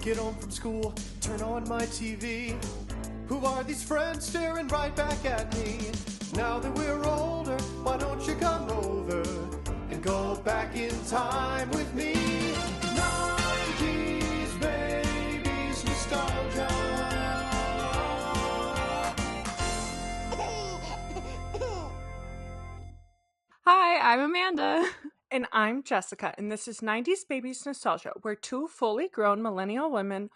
Get home from school, turn on my TV. Who are these friends staring right back at me? Now that we're older, why don't you come over and go back in time with me? 90s babies nostalgia. Hi, I'm Amanda. And I'm Jessica, and this is 90s Babies Nostalgia, where two fully grown millennial women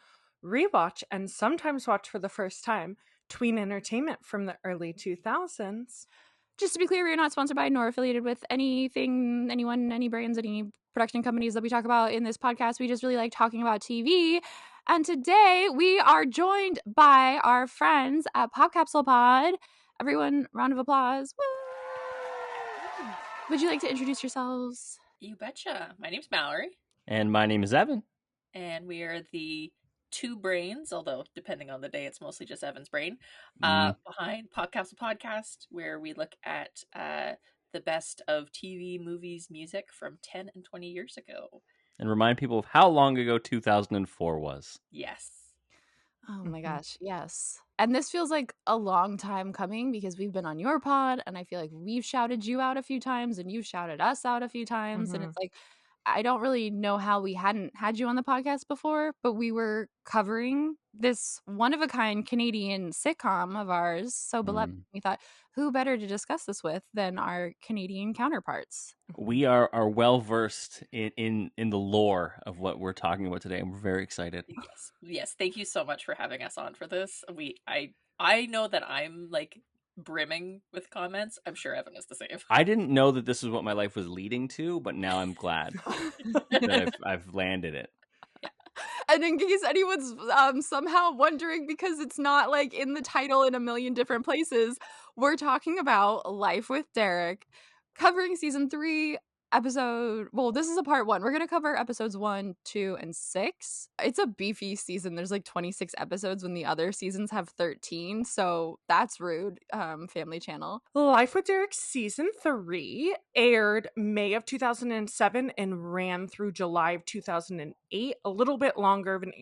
rewatch and sometimes watch for the first time tween entertainment from the early 2000s. Just to be clear, we are not sponsored by nor affiliated with anything, anyone, any brands, any production companies that we talk about in this podcast. We just really like talking about TV. And today we are joined by our friends at Pop Capsule Pod. Everyone, round of applause. Woo! Would you like to introduce yourselves? You betcha. My name's Mallory. And my name is Evan. And we are the two brains, although depending on the day, it's mostly just Evan's brain, behind Pop Capsule Podcast, where we look at the best of TV, movies, music from 10 and 20 years ago. And remind people of how long ago 2004 was. Yes. Oh my gosh, yes. And this feels like a long time coming because we've been on your pod and I feel like we've shouted you out a few times and you've shouted us out a few times. And it's like, I don't really know how we hadn't had you on the podcast before, but we were covering this one-of-a-kind Canadian sitcom of ours, so beloved. We thought, who better to discuss this with than our Canadian counterparts? We are well-versed in the lore of what we're talking about today, and we're very excited. Yes. Thank you so much for having us on for this. I know that I'm like brimming with comments. I'm sure Evan is the same. I didn't know that this is what my life was leading to, but now I'm glad that I've landed it. Yeah. And in case anyone's somehow wondering, because it's not like in the title in a million different places, we're talking about Life with Derek, covering season 3, this is a part 1. We're going to cover episodes 1, 2, and 6. It's a beefy season. There's like 26 episodes when the other seasons have 13. So that's rude, Family Channel. Life with Derek season 3 aired May of 2007 and ran through July of 2008. A little bit longer of an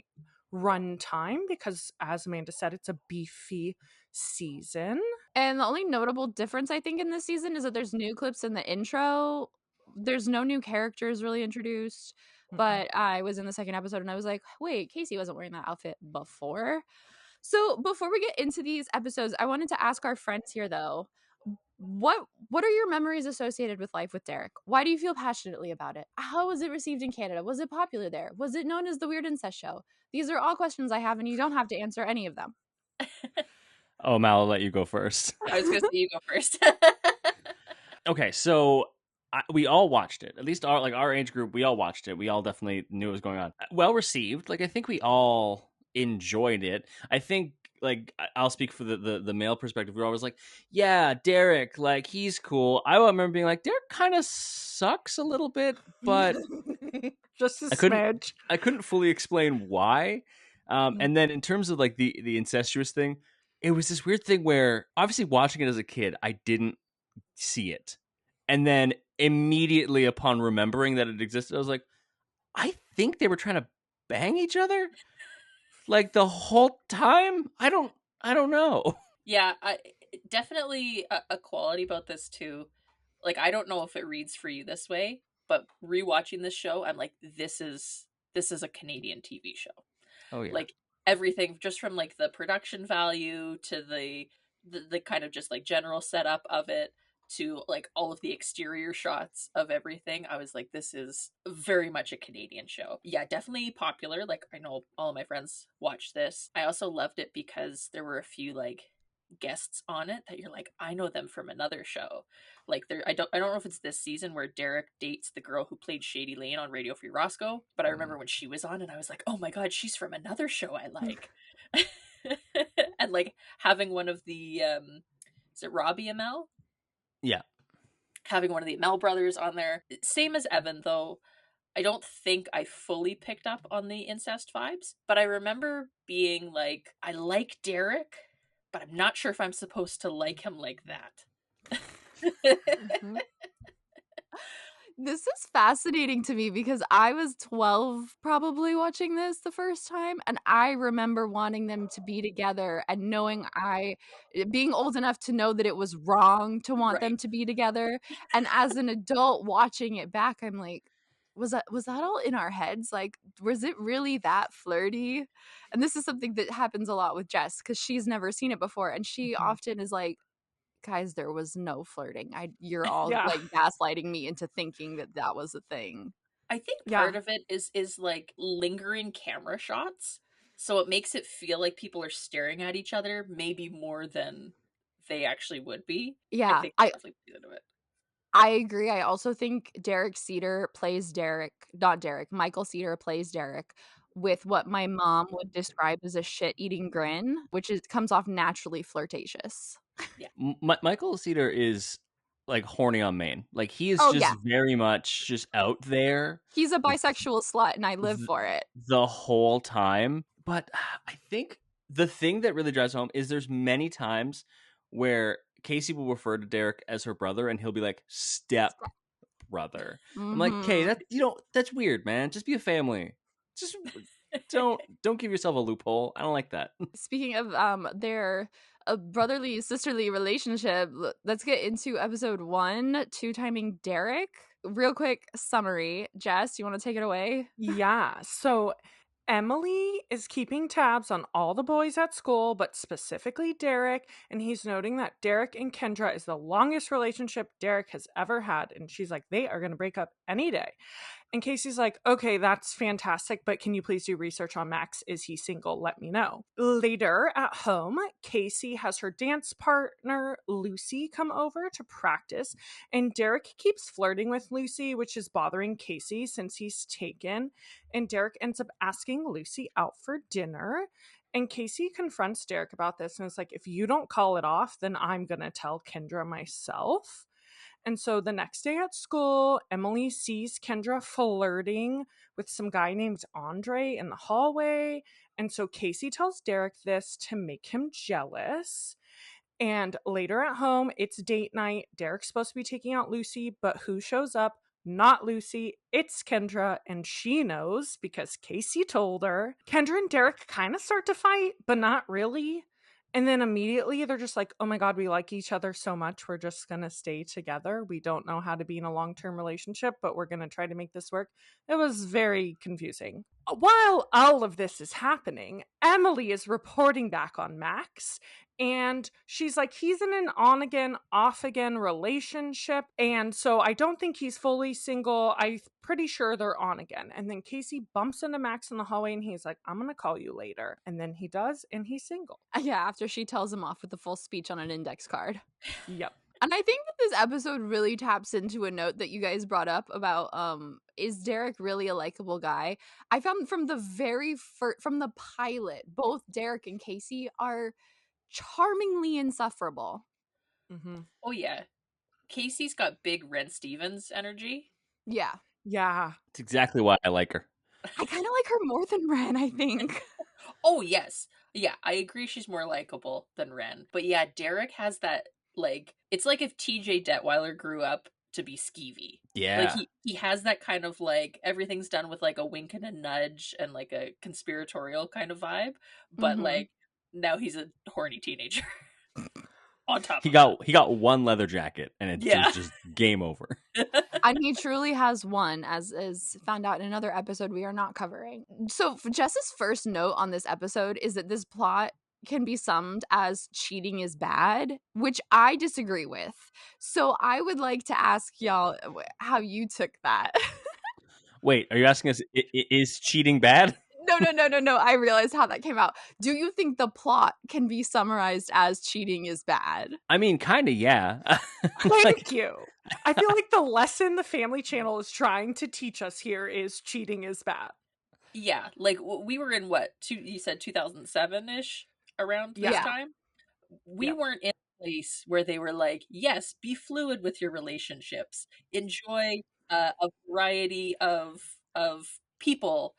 run time because, as Amanda said, it's a beefy season. And the only notable difference, I think, in this season is that there's new clips in the intro. There's no new characters really introduced, but I was in the second episode and I was like, wait, Casey wasn't wearing that outfit before. So before we get into these episodes, I wanted to ask our friends here though, what are your memories associated with Life with Derek? Why do you feel passionately about it? How was it received in Canada? Was it popular there? Was it known as the Weird Incest Show? These are all questions I have and you don't have to answer any of them. Oh, Mal, I'll let you go first. I was going to say you go first. Okay, so we all watched it. At least our age group, we all watched it. We all definitely knew what was going on. Well received. Like, I think we all enjoyed it. I think, like, I'll speak for the male perspective. We were always like, yeah, Derek, like, he's cool. I remember being like, Derek kind of sucks a little bit, but just a smidge. I couldn't fully explain why. And then in terms of like the incestuous thing, it was this weird thing where obviously watching it as a kid, I didn't see it. And then immediately upon remembering that it existed, I was like, I think they were trying to bang each other like the whole time. I don't know. Yeah, definitely a quality about this too. Like, I don't know if it reads for you this way, but rewatching this show, I'm like, this is a Canadian TV show. Oh yeah. Like, everything just from like the production value to the kind of just like general setup of it to like all of the exterior shots of everything. I was like, this is very much a Canadian show. Yeah, definitely popular. Like, I know all of my friends watched this. I also loved it because there were a few like guests on it that you're like, I know them from another show. Like, I don't know if it's this season where Derek dates the girl who played Shady Lane on Radio Free Roscoe, but I remember when she was on and I was like, oh my god, she's from another show I like. And like having one of the is it Robbie Amell? Yeah. Having one of the Amell brothers on there. Same as Evan, though. I don't think I fully picked up on the incest vibes, but I remember being like, I like Derek, but I'm not sure if I'm supposed to like him like that. This is fascinating to me because I was 12 probably watching this the first time, and I remember wanting them to be together and being old enough to know that it was wrong to want them Right. to be together. And as an adult watching it back, I'm like, was that all in our heads? Like, was it really that flirty? And this is something that happens a lot with Jess because she's never seen it before, and she Mhm. often is like, guys, there was no flirting. You're all Yeah. like gaslighting me into thinking that that was a thing. I think Yeah. part of it is like lingering camera shots, so it makes it feel like people are staring at each other maybe more than they actually would be. I Yeah, think that's definitely a bit of it. I agree. I also think Michael Cedar plays Derek with what my mom would describe as a shit-eating grin, which comes off naturally flirtatious. Michael Cedar is like horny on main. Like he is Oh, just yeah. very much just out there He's a bisexual slut, and I live for it. the whole time. But I think the thing that really drives home is there's many times where Casey will refer to Derek as her brother, and he'll be like, "Step brother." I'm like, "Okay, Mhm. that's weird, man. Just be a family. Just don't give yourself a loophole. I don't like that." Speaking of their brotherly sisterly relationship, let's get into episode 1, two timing Derek. Real quick summary. Jess, you want to take it away? Yeah. So Emily is keeping tabs on all the boys at school, but specifically Derek, and he's noting that Derek and Kendra is the longest relationship Derek has ever had, and she's like, they are going to break up any day. And Casey's like, okay, that's fantastic, but can you please do research on Max? Is he single? Let me know. Later at home, Casey has her dance partner, Lucy, come over to practice, and Derek keeps flirting with Lucy, which is bothering Casey since he's taken. And Derek ends up asking Lucy out for dinner. And Casey confronts Derek about this and is like, if you don't call it off, then I'm going to tell Kendra myself. And so the next day at school, Emily sees Kendra flirting with some guy named Andre in the hallway. And so Casey tells Derek this to make him jealous. And later at home, it's date night. Derek's supposed to be taking out Lucy, but who shows up? Not Lucy, it's Kendra, and she knows because Casey told her. Kendra and Derek kind of start to fight, but not really. And then immediately they're just like, oh my God, we like each other so much. We're just going to stay together. We don't know how to be in a long-term relationship, but we're going to try to make this work. It was very confusing. While all of this is happening, Emily is reporting back on Max. And she's like, he's in an on again, off again relationship. And so I don't think he's fully single. I'm pretty sure they're on again. And then Casey bumps into Max in the hallway and he's like, I'm going to call you later. And then he does, and he's single. Yeah, after she tells him off with the full speech on an index card. Yep. And I think that this episode really taps into a note that you guys brought up about is Derek really a likable guy? I found from the from the pilot, both Derek and Casey are charmingly insufferable. Mm-hmm. Oh yeah, Casey's got big Red Stevens energy. Yeah. Yeah. It's exactly why I like her. I kind of like her more than Ren, I think. Oh yes, yeah, I agree. She's more likable than Ren, but yeah, Derek has that like it's like if TJ Detweiler grew up to be skeevy. Yeah. Like he has that kind of like everything's done with like a wink and a nudge and like a conspiratorial kind of vibe, but Mhm. like now he's a horny teenager. On top He of got one leather jacket and it Yeah. was just game over. And he truly has one, as is found out in another episode we are not covering. So Jess's first note on this episode is that this plot can be summed as cheating is bad, which I disagree with. So I would like to ask y'all how you took that. Wait, are you asking us, is cheating bad? No. I realized how that came out. Do you think the plot can be summarized as cheating is bad? I mean, kind of, yeah. Thank you. I feel like the lesson the Family Channel is trying to teach us here is cheating is bad. Yeah, like we were in what? You said 2007-ish around this Yeah. time. We Yeah. weren't in a place where they were like, yes, be fluid with your relationships. Enjoy a variety of people.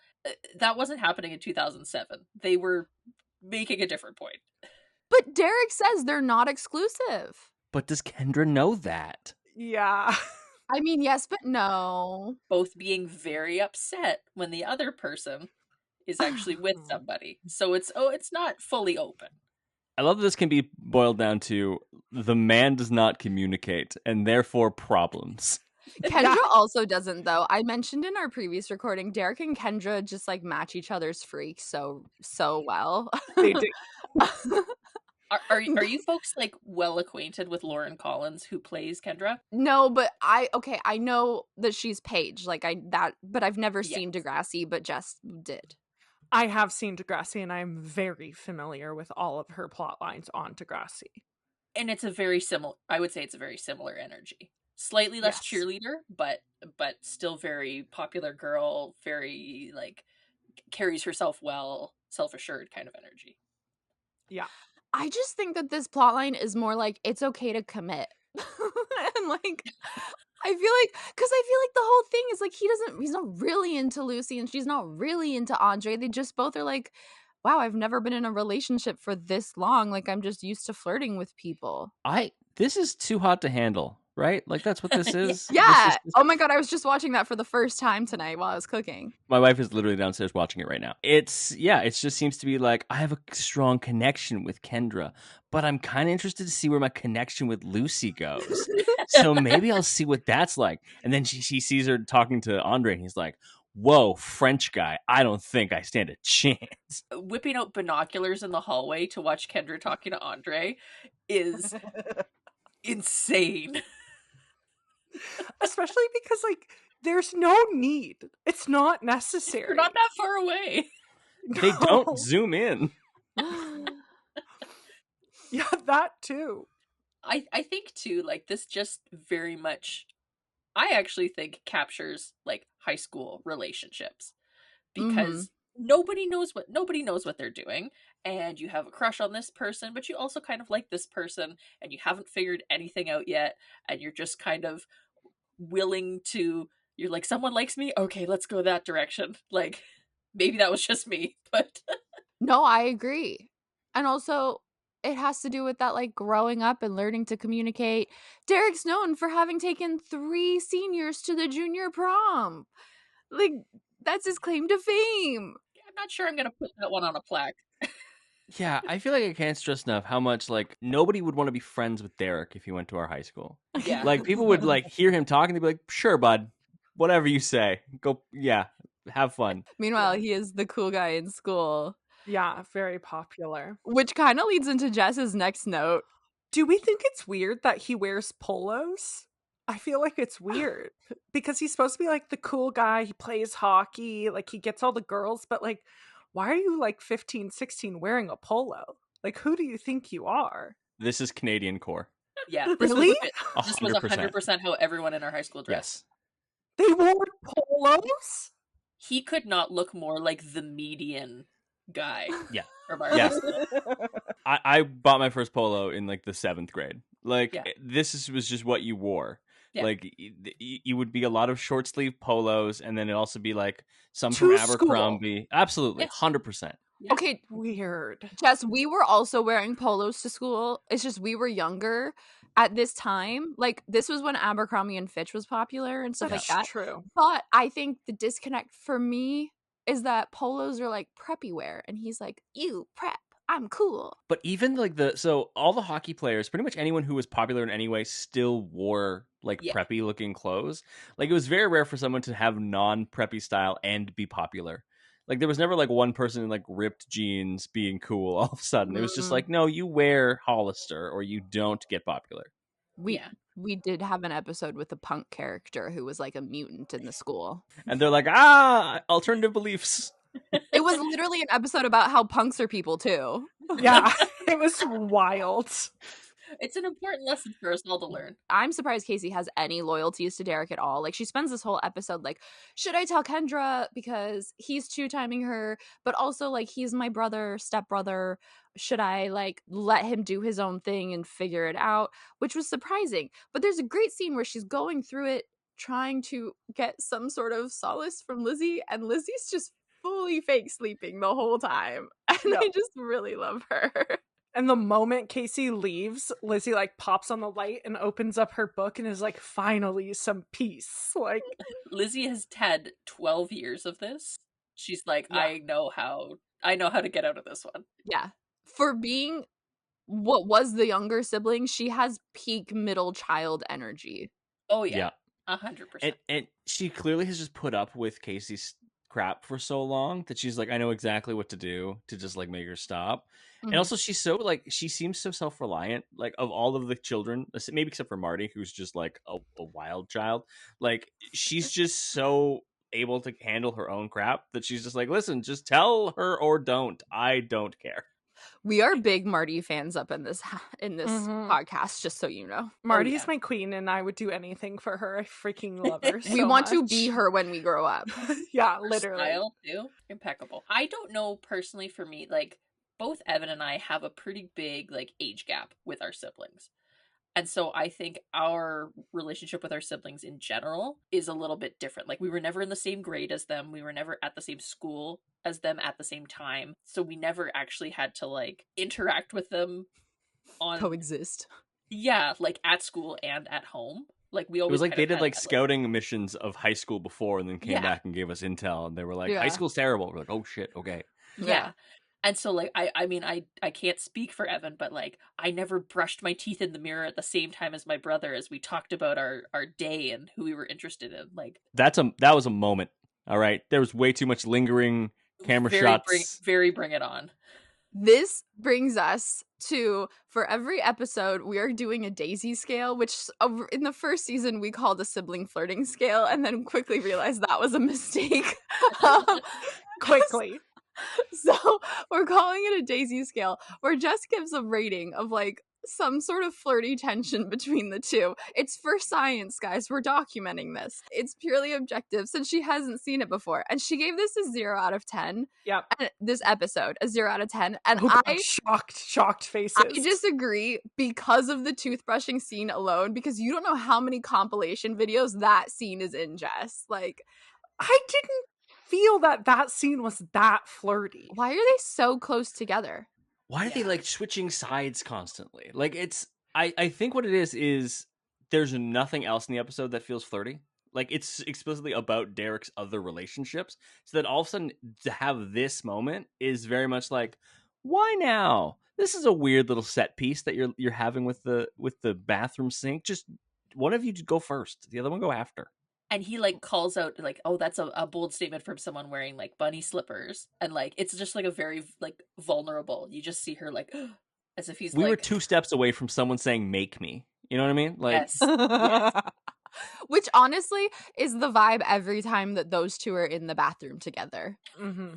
That wasn't happening in 2007. They were making a different point. But Derek says they're not exclusive. But does Kendra know that? Yeah. I mean, yes, but no. both being very upset when the other person is actually with somebody. So it's not fully open. I love that this can be boiled down to the man does not communicate and therefore problems. Kendra also doesn't, though. I mentioned in our previous recording, Derek and Kendra just like match each other's freaks so well. They do. Are you folks like well acquainted with Lauren Collins, who plays Kendra? No, but I know that she's Paige, but I've never Yes. seen Degrassi, but Jess did. I have seen Degrassi, and I'm very familiar with all of her plot lines on Degrassi. And it's a very similar. I would say it's a very similar energy. Slightly less Yes. cheerleader, but still very popular girl. Very like carries herself well, self-assured kind of energy. Yeah. I just think that this plotline is more like it's okay to commit. And like I feel like the whole thing is like he's not really into Lucy and she's not really into Andre. They just both are like, wow, I've never been in a relationship for this long. Like I'm just used to flirting with people. This is too hot to handle, right? Like that's what this is. Yeah. This is- Oh my god, I was just watching that for the first time tonight while I was cooking. My wife is literally downstairs watching it right now. It just seems to be like I have a strong connection with Kendra, but I'm kind of interested to see where my connection with Lucy goes. So maybe I'll see what that's like. And then she sees her talking to Andre, and he's like, "Whoa, French guy! I don't think I stand a chance." Whipping out binoculars in the hallway to watch Kendra talking to Andre is insane. Especially because, like, there's no need. It's not necessary. You're not that far away. They don't zoom in. Yeah, that too. I think too, like this just very much I actually think captures like high school relationships because nobody knows what they're doing, and you have a crush on this person, but you also kind of like this person and you haven't figured anything out yet, and you're just kind of willing to you're like, someone likes me, okay, let's go that direction. Like maybe that was just me, but No, I agree. And also it has to do with that like growing up and learning to communicate. Derek's known for having taken 3 seniors to the junior prom. Like that's his claim to fame. I'm not sure I'm gonna put that one on a plaque. Yeah, I feel like I can't stress enough how much like nobody would want to be friends with Derek if he went to our high school. Yeah. Like people would like hear him talking, they'd be like, "Sure, bud, whatever you say, go, yeah, have fun." Meanwhile, he is the cool guy in school, Yeah, very popular. which kind of leads into Jess's next note. Do we think it's weird that he wears polos? I feel like it's weird because he's supposed to be like the cool guy. He plays hockey, like he gets all the girls, but like, why are you like 15, 16 wearing a polo? Like, who do you think you are? This is Canadian core. Yeah. Really? This was 100% how everyone in our high school dressed. Yes. They wore polos? He could not look more like the median guy. Yeah. From our Yes. high school. I bought my first polo in like the 7th grade. Like Yeah. was just what you wore. Yeah. Like you would be a lot of short sleeve polos, and then it'd also be like some To from school. Abercrombie. Absolutely, Yes. 100%. Yeah. Okay, Weird. Jess, we were also wearing polos to school. It's just we were younger at this time. Like this was when Abercrombie and Fitch was popular and stuff That's like that. true. But I think the disconnect for me is that polos are like preppy wear, and he's like, "Ew, prep. I'm cool." But even like all the hockey players, pretty much anyone who was popular in any way, still wore like Yeah. preppy looking clothes. Like it was very rare for someone to have non preppy style and be popular. Like there was never like one person in like ripped jeans being cool all of a sudden. It was just Mm. like, no, you wear Hollister or you don't get popular. We did have an episode with a punk character who was like a mutant in the school. And they're like, alternative beliefs. It was literally an episode about how punks are people too. Yeah, it was wild. It's an important lesson for us all to learn. I'm surprised Casey has any loyalties to Derek at all. Like she spends this whole episode like, should I tell Kendra because he's 2-timing her, but also like he's my brother, stepbrother. Should I like let him do his own thing and figure it out? Which was surprising. But there's a great scene where she's going through it trying to get some sort of solace from Lizzie, and Lizzie's just fully fake sleeping the whole time. And Yeah. I just really love her. And the moment Casey leaves, Lizzie like pops on the light and opens up her book and is like, finally some peace. Like, Lizzie has had 12 years of this. She's like, Yeah. I know how to get out of this one. Yeah. For being what was the younger sibling, she has peak middle child energy. Oh yeah. Yeah. 100%. And she clearly has just put up with Casey's crap for so long that she's like, I know exactly what to do to just like make her stop. Mhm. And also she's so like, she seems so self-reliant, like of all of the children, maybe except for Marty, who's just like a wild child. Like she's just so able to handle her own crap that she's just like, listen, just tell her or don't. I don't care. We are big Marty fans up in this Mhm. podcast, just so you know. Marty yeah. is my queen and I would do anything for her. I freaking love her so We want to be much. her when we grow up. Yeah, Her literally. style too, impeccable. I don't know personally for me, like both Evan and I have a pretty big like age gap with our siblings. And so I think our relationship with our siblings in general is a little bit different. Like we were never in the same grade as them. We were never at the same school as them at the same time. So we never actually had to like interact with them on Coexist. yeah, like at school and at home. Like we It always was like kind they of did had like that, scouting missions of high school before and then came Yeah. back and gave us intel. And they were like, Yeah. high school's terrible. We're like, oh shit, okay. yeah. And so like I mean I can't speak for Evan, but like I never brushed my teeth in the mirror at the same time as my brother as we talked about our day and who we were interested in. Like That was a moment. All right. There was way too much lingering camera shots. very bring it on. This brings us to, for every episode, we are doing a Daisy scale, which in the first season we called a sibling flirting scale, and then quickly realized that was a mistake. Quickly. So we're calling it a Daisy scale, where Jess gives a rating of like some sort of flirty tension between the two. It's for science, guys. We're documenting this. It's purely objective since she hasn't seen it before. And she gave this a 0 out of 10. Yep. And this episode, a 0 out of 10. And Oh, God, shocked faces. I disagree because of the toothbrushing scene alone, because you don't know how many compilation videos that scene is in, Jess. Like, I didn't feel that scene was that flirty. why are they so close together? Why are they Yeah. like switching sides constantly? Like it's I think what it is there's nothing else in the episode that feels flirty. Like it's explicitly about Derek's other relationships. So that all of a sudden to have this moment is very much like, why now? This is a weird little set piece that you're having with the bathroom sink. Just one of you go first. The other one go after. And he like calls out like, oh, that's a bold statement from someone wearing like bunny slippers. And like it's just like a very like vulnerable. You just see her like as if he's We like were 2 steps away from someone saying make me. You know what I mean? Like yes. Yes. Which honestly is the vibe every time that those two are in the bathroom together. Mm-hmm.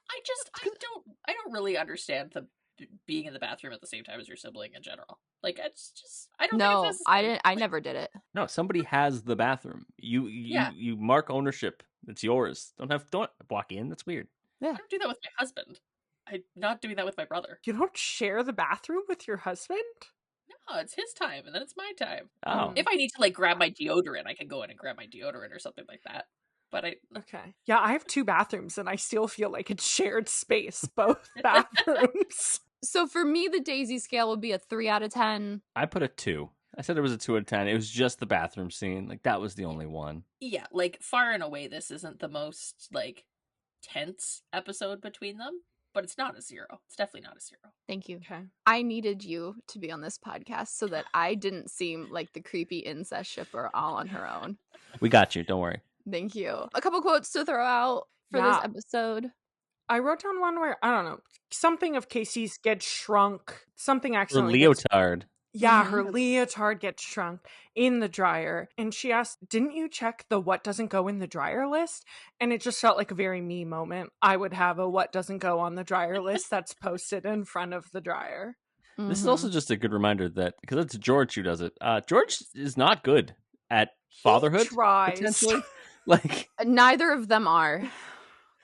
I don't really understand the being in the bathroom at the same time as your sibling in general. Like it's just I don't No, think it's I didn't. I never did it. no, somebody has the bathroom. You mark ownership. It's yours. Don't walk in. That's weird. I don't do that with my husband. I'm not doing that with my brother. You don't share the bathroom with your husband? No, it's his time and then it's my time. Oh. If I need to like grab my deodorant, I can go in and grab my deodorant or something like that. But Okay. Yeah, I have 2 bathrooms and I still feel like it's shared space, both bathrooms. So for me, the Daisy scale would be a 3 out of 10. I put a 2. I said it was a 2 out of 10. It was just the bathroom scene. Like that was the only one. yeah, like far and away this isn't the most like tense episode between them, but it's not a 0. It's definitely not a 0. Thank you. Okay. I needed you to be on this podcast so that I didn't seem like the creepy incest shipper all on her own. We got you. Don't worry. Thank you. A couple quotes to throw out for Yeah. this episode. I wrote down one where, I don't know, something of Casey's gets shrunk. Something Or accidentally gets- leotard. Yeah, Mhm. her leotard gets shrunk in the dryer. And she asked, didn't you check the what doesn't go in the dryer list? And it just felt like a very me moment. I would have a what doesn't go on the dryer list that's posted in front of the dryer. This is Mhm. also just a good reminder that because it's George who does it. George is not good at fatherhood. He tries. Potentially, like Neither of them are.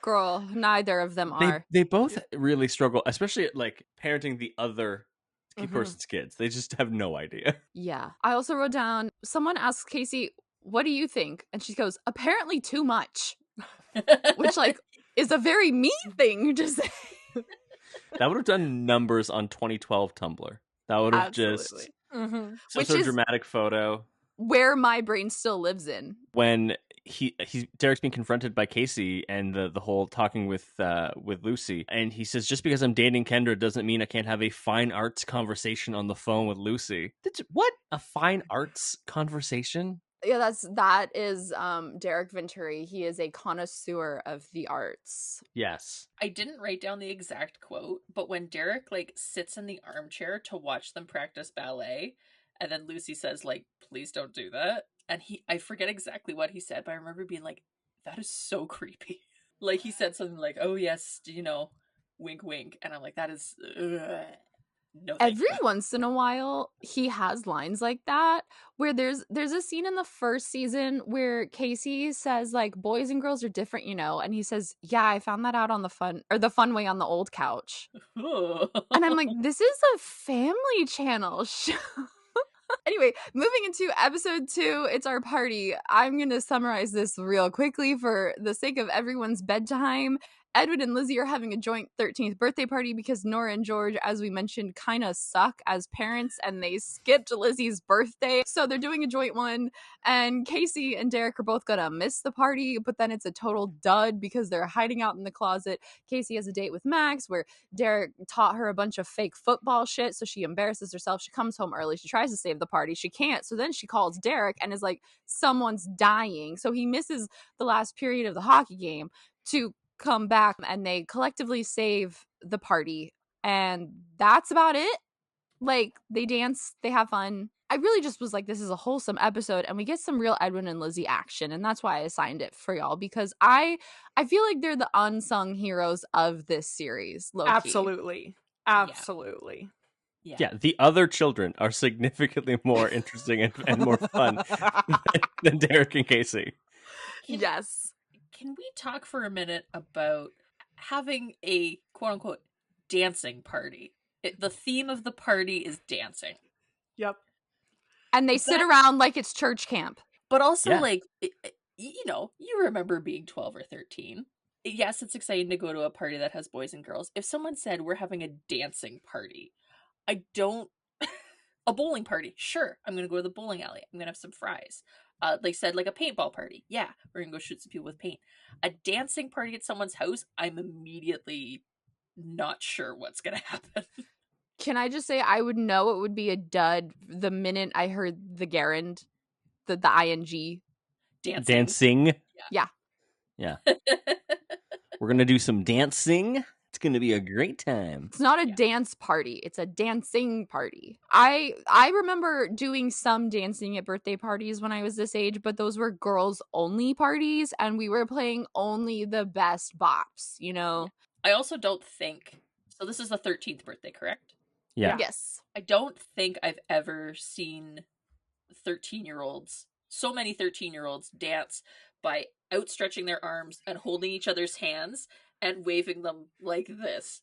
Girl, neither of them they are. they both really struggle, especially at like parenting the other Mhm. person's kids. They just have no idea. Yeah. I also wrote down, someone asks Casey, what do you think? And she goes, apparently too much. Which like is a very me thing to say. That would have done numbers on 2012 Tumblr. That would have just Absolutely. Mhm. some Which sort of is- dramatic photo Where my brain still lives in. when Derek's being confronted by Casey and the whole talking with Lucy, and he says, just because I'm dating Kendra doesn't mean I can't have a fine arts conversation on the phone with Lucy. What? A fine arts conversation? Yeah, that is Derek Venturi. He is a connoisseur of the arts. Yes. I didn't write down the exact quote, but when Derek like sits in the armchair to watch them practice ballet, and then Lucy says like, "Please don't do that," and I forget exactly what he said, but I remember being like, "That is so creepy." Like he said something like, "Oh yes, wink wink," and I'm like, "That is no." Thank Every you. once in a while, he has lines like that where there's a scene in the first season where Casey says like, boys and girls are different, and he says, "Yeah, I found that out on the fun way on the old couch." And I'm like, this is a Family Channel show. Anyway, moving into episode 2, it's our party. I'm going to summarize this real quickly for the sake of everyone's bedtime. Edwin and Lizzie are having a joint 13th birthday party because Nora and George, as we mentioned, kind of suck as parents and they skipped Lizzie's birthday. So they're doing a joint one. And Casey and Derek are both going to miss the party, but then it's a total dud because they're hiding out in the closet. Casey has a date with Max where Derek taught her a bunch of fake football shit. So she embarrasses herself. She comes home early. She tries to save the party. She can't. So then she calls Derek and is like, someone's dying. So he misses the last period of the hockey game to come back, and they collectively save the party, and that's about it. Like, they dance, they have fun. I really just was like, this is a wholesome episode, and we get some real Edwin and Lizzie action, and that's why I assigned it for y'all, because I feel like they're the unsung heroes of this series, low-key. Absolutely. Yeah, the other children are significantly more interesting and more fun than Derek and Casey. Yes. Can we talk for a minute about having a quote-unquote dancing party? The theme of the party is dancing. Yep. And they sit around like it's church camp. But also, Yeah. like, you remember being 12 or 13. Yes, it's exciting to go to a party that has boys and girls. If someone said, we're having a dancing party, I don't... A bowling party, sure. I'm going to go to the bowling alley. I'm going to have some fries. They said like a paintball party. Yeah, we're going to go shoot some people with paint. A dancing party at someone's house, I'm immediately not sure what's going to happen. Can I just say I would know it would be a dud the minute I heard the gerund, the ing. Dancing. Yeah. Yeah. We're going to do some dancing. It's going to be a great time. It's not a dance party. It's a dancing party. I remember doing some dancing at birthday parties when I was this age, but those were girls only parties and we were playing only the best bops, I also don't think... So this is the 13th birthday, correct? Yeah. Yes. I don't think I've ever seen 13-year-olds, so many 13-year-olds dance by outstretching their arms and holding each other's hands and waving them like this.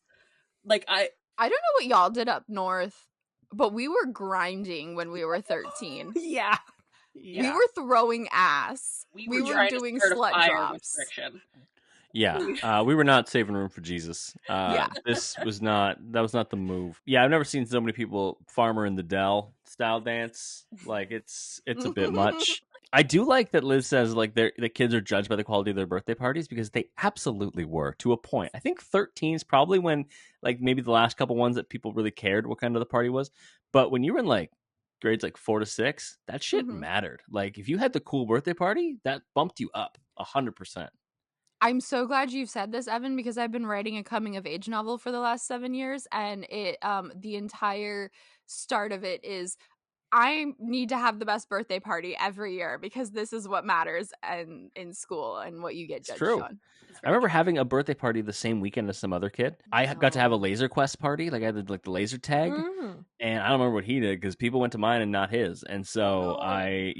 Like I don't know what y'all did up north, but we were grinding when we were 13. Yeah. We were throwing ass. We were trying to doing start a slut fire with drops. friction. Yeah, we were not saving room for Jesus. Yeah. That was not the move. Yeah, I've never seen so many people Farmer in the Dell style dance. Like it's a bit much. I do like that Liz says like the kids are judged by the quality of their birthday parties because they absolutely were to a point. I think 13 is probably when like maybe the last couple ones that people really cared what kind of the party was. But when you were in like grades like 4 to 6, that shit mattered. Like if you had the cool birthday party, that bumped you up 100%. I'm so glad you've said this, Evan, because I've been writing a coming of age novel for the last 7 years, and it the entire start of it is I need to have the best birthday party every year because this is what matters and in school and what you get judged on. I remember having a birthday party the same weekend as some other kid. I got to have a laser quest party. Like I had like the laser tag, and I don't remember what he did because people went to mine and not his. And so I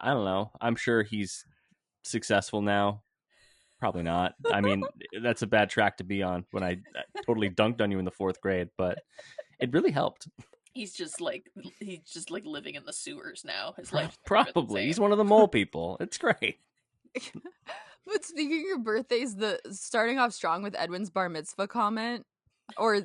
don't know. I'm sure he's successful now. Probably not. I mean, that's a bad track to be on when I totally dunked on you in the 4th grade, but it really helped. He's just like living in the sewers now. His life Probably. He's one of the mole people. It's great. But speaking of birthdays, the starting off strong with Edwin's bar mitzvah comment, or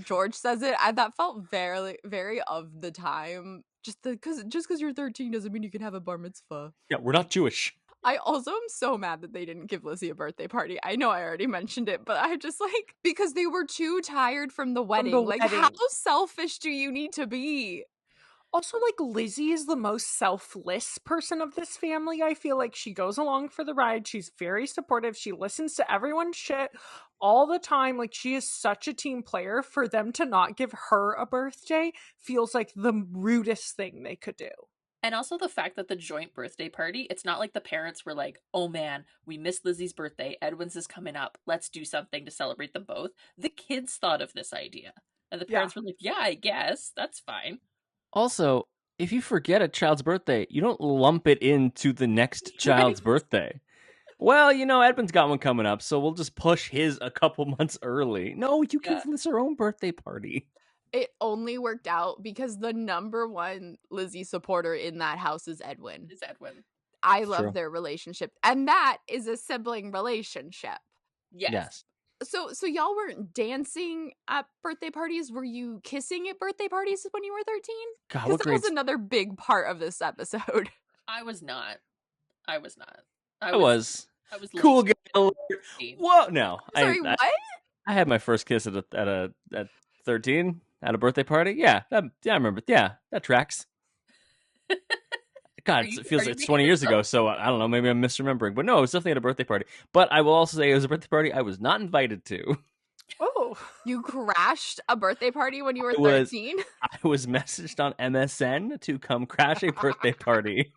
George says it. That felt very of the time. Just because you're 13 doesn't mean you can have a bar mitzvah. Yeah, we're not Jewish. I also am so mad that they didn't give Lizzie a birthday party. I know I already mentioned it, but I just like, because they were too tired from the wedding. Like, how selfish do you need to be? Also, like, Lizzie is the most selfless person of this family. I feel like she goes along for the ride. She's very supportive. She listens to everyone's shit all the time. Like, she is such a team player. For them to not give her a birthday feels like the rudest thing they could do. And also the fact that the joint birthday party, it's not like the parents were like, oh man, we missed Lizzie's birthday. Edwin's is coming up. Let's do something to celebrate them both. The kids thought of this idea. And the parents were like, yeah, I guess. That's fine. Also, if you forget a child's birthday, you don't lump it into the next child's birthday. Well, Edwin's got one coming up, so we'll just push his a couple months early. No, you give Liz her own birthday party. It only worked out because the number one Lizzie supporter in that house is Edwin. I love their relationship. And that is a sibling relationship. Yes. So y'all weren't dancing at birthday parties? Were you kissing at birthday parties when you were 13? God, because that was another big part of this episode. I was not. I was cool guy alert. Whoa, no. Sorry, what? I had my first kiss at 13 at a birthday party. Yeah, I remember. Yeah, that tracks. God, it feels like it's 20 years ago, so I don't know. Maybe I'm misremembering. But no, it was definitely at a birthday party. But I will also say it was a birthday party I was not invited to. Oh. You crashed a birthday party when you were 13? I was messaged on MSN to come crash a birthday party.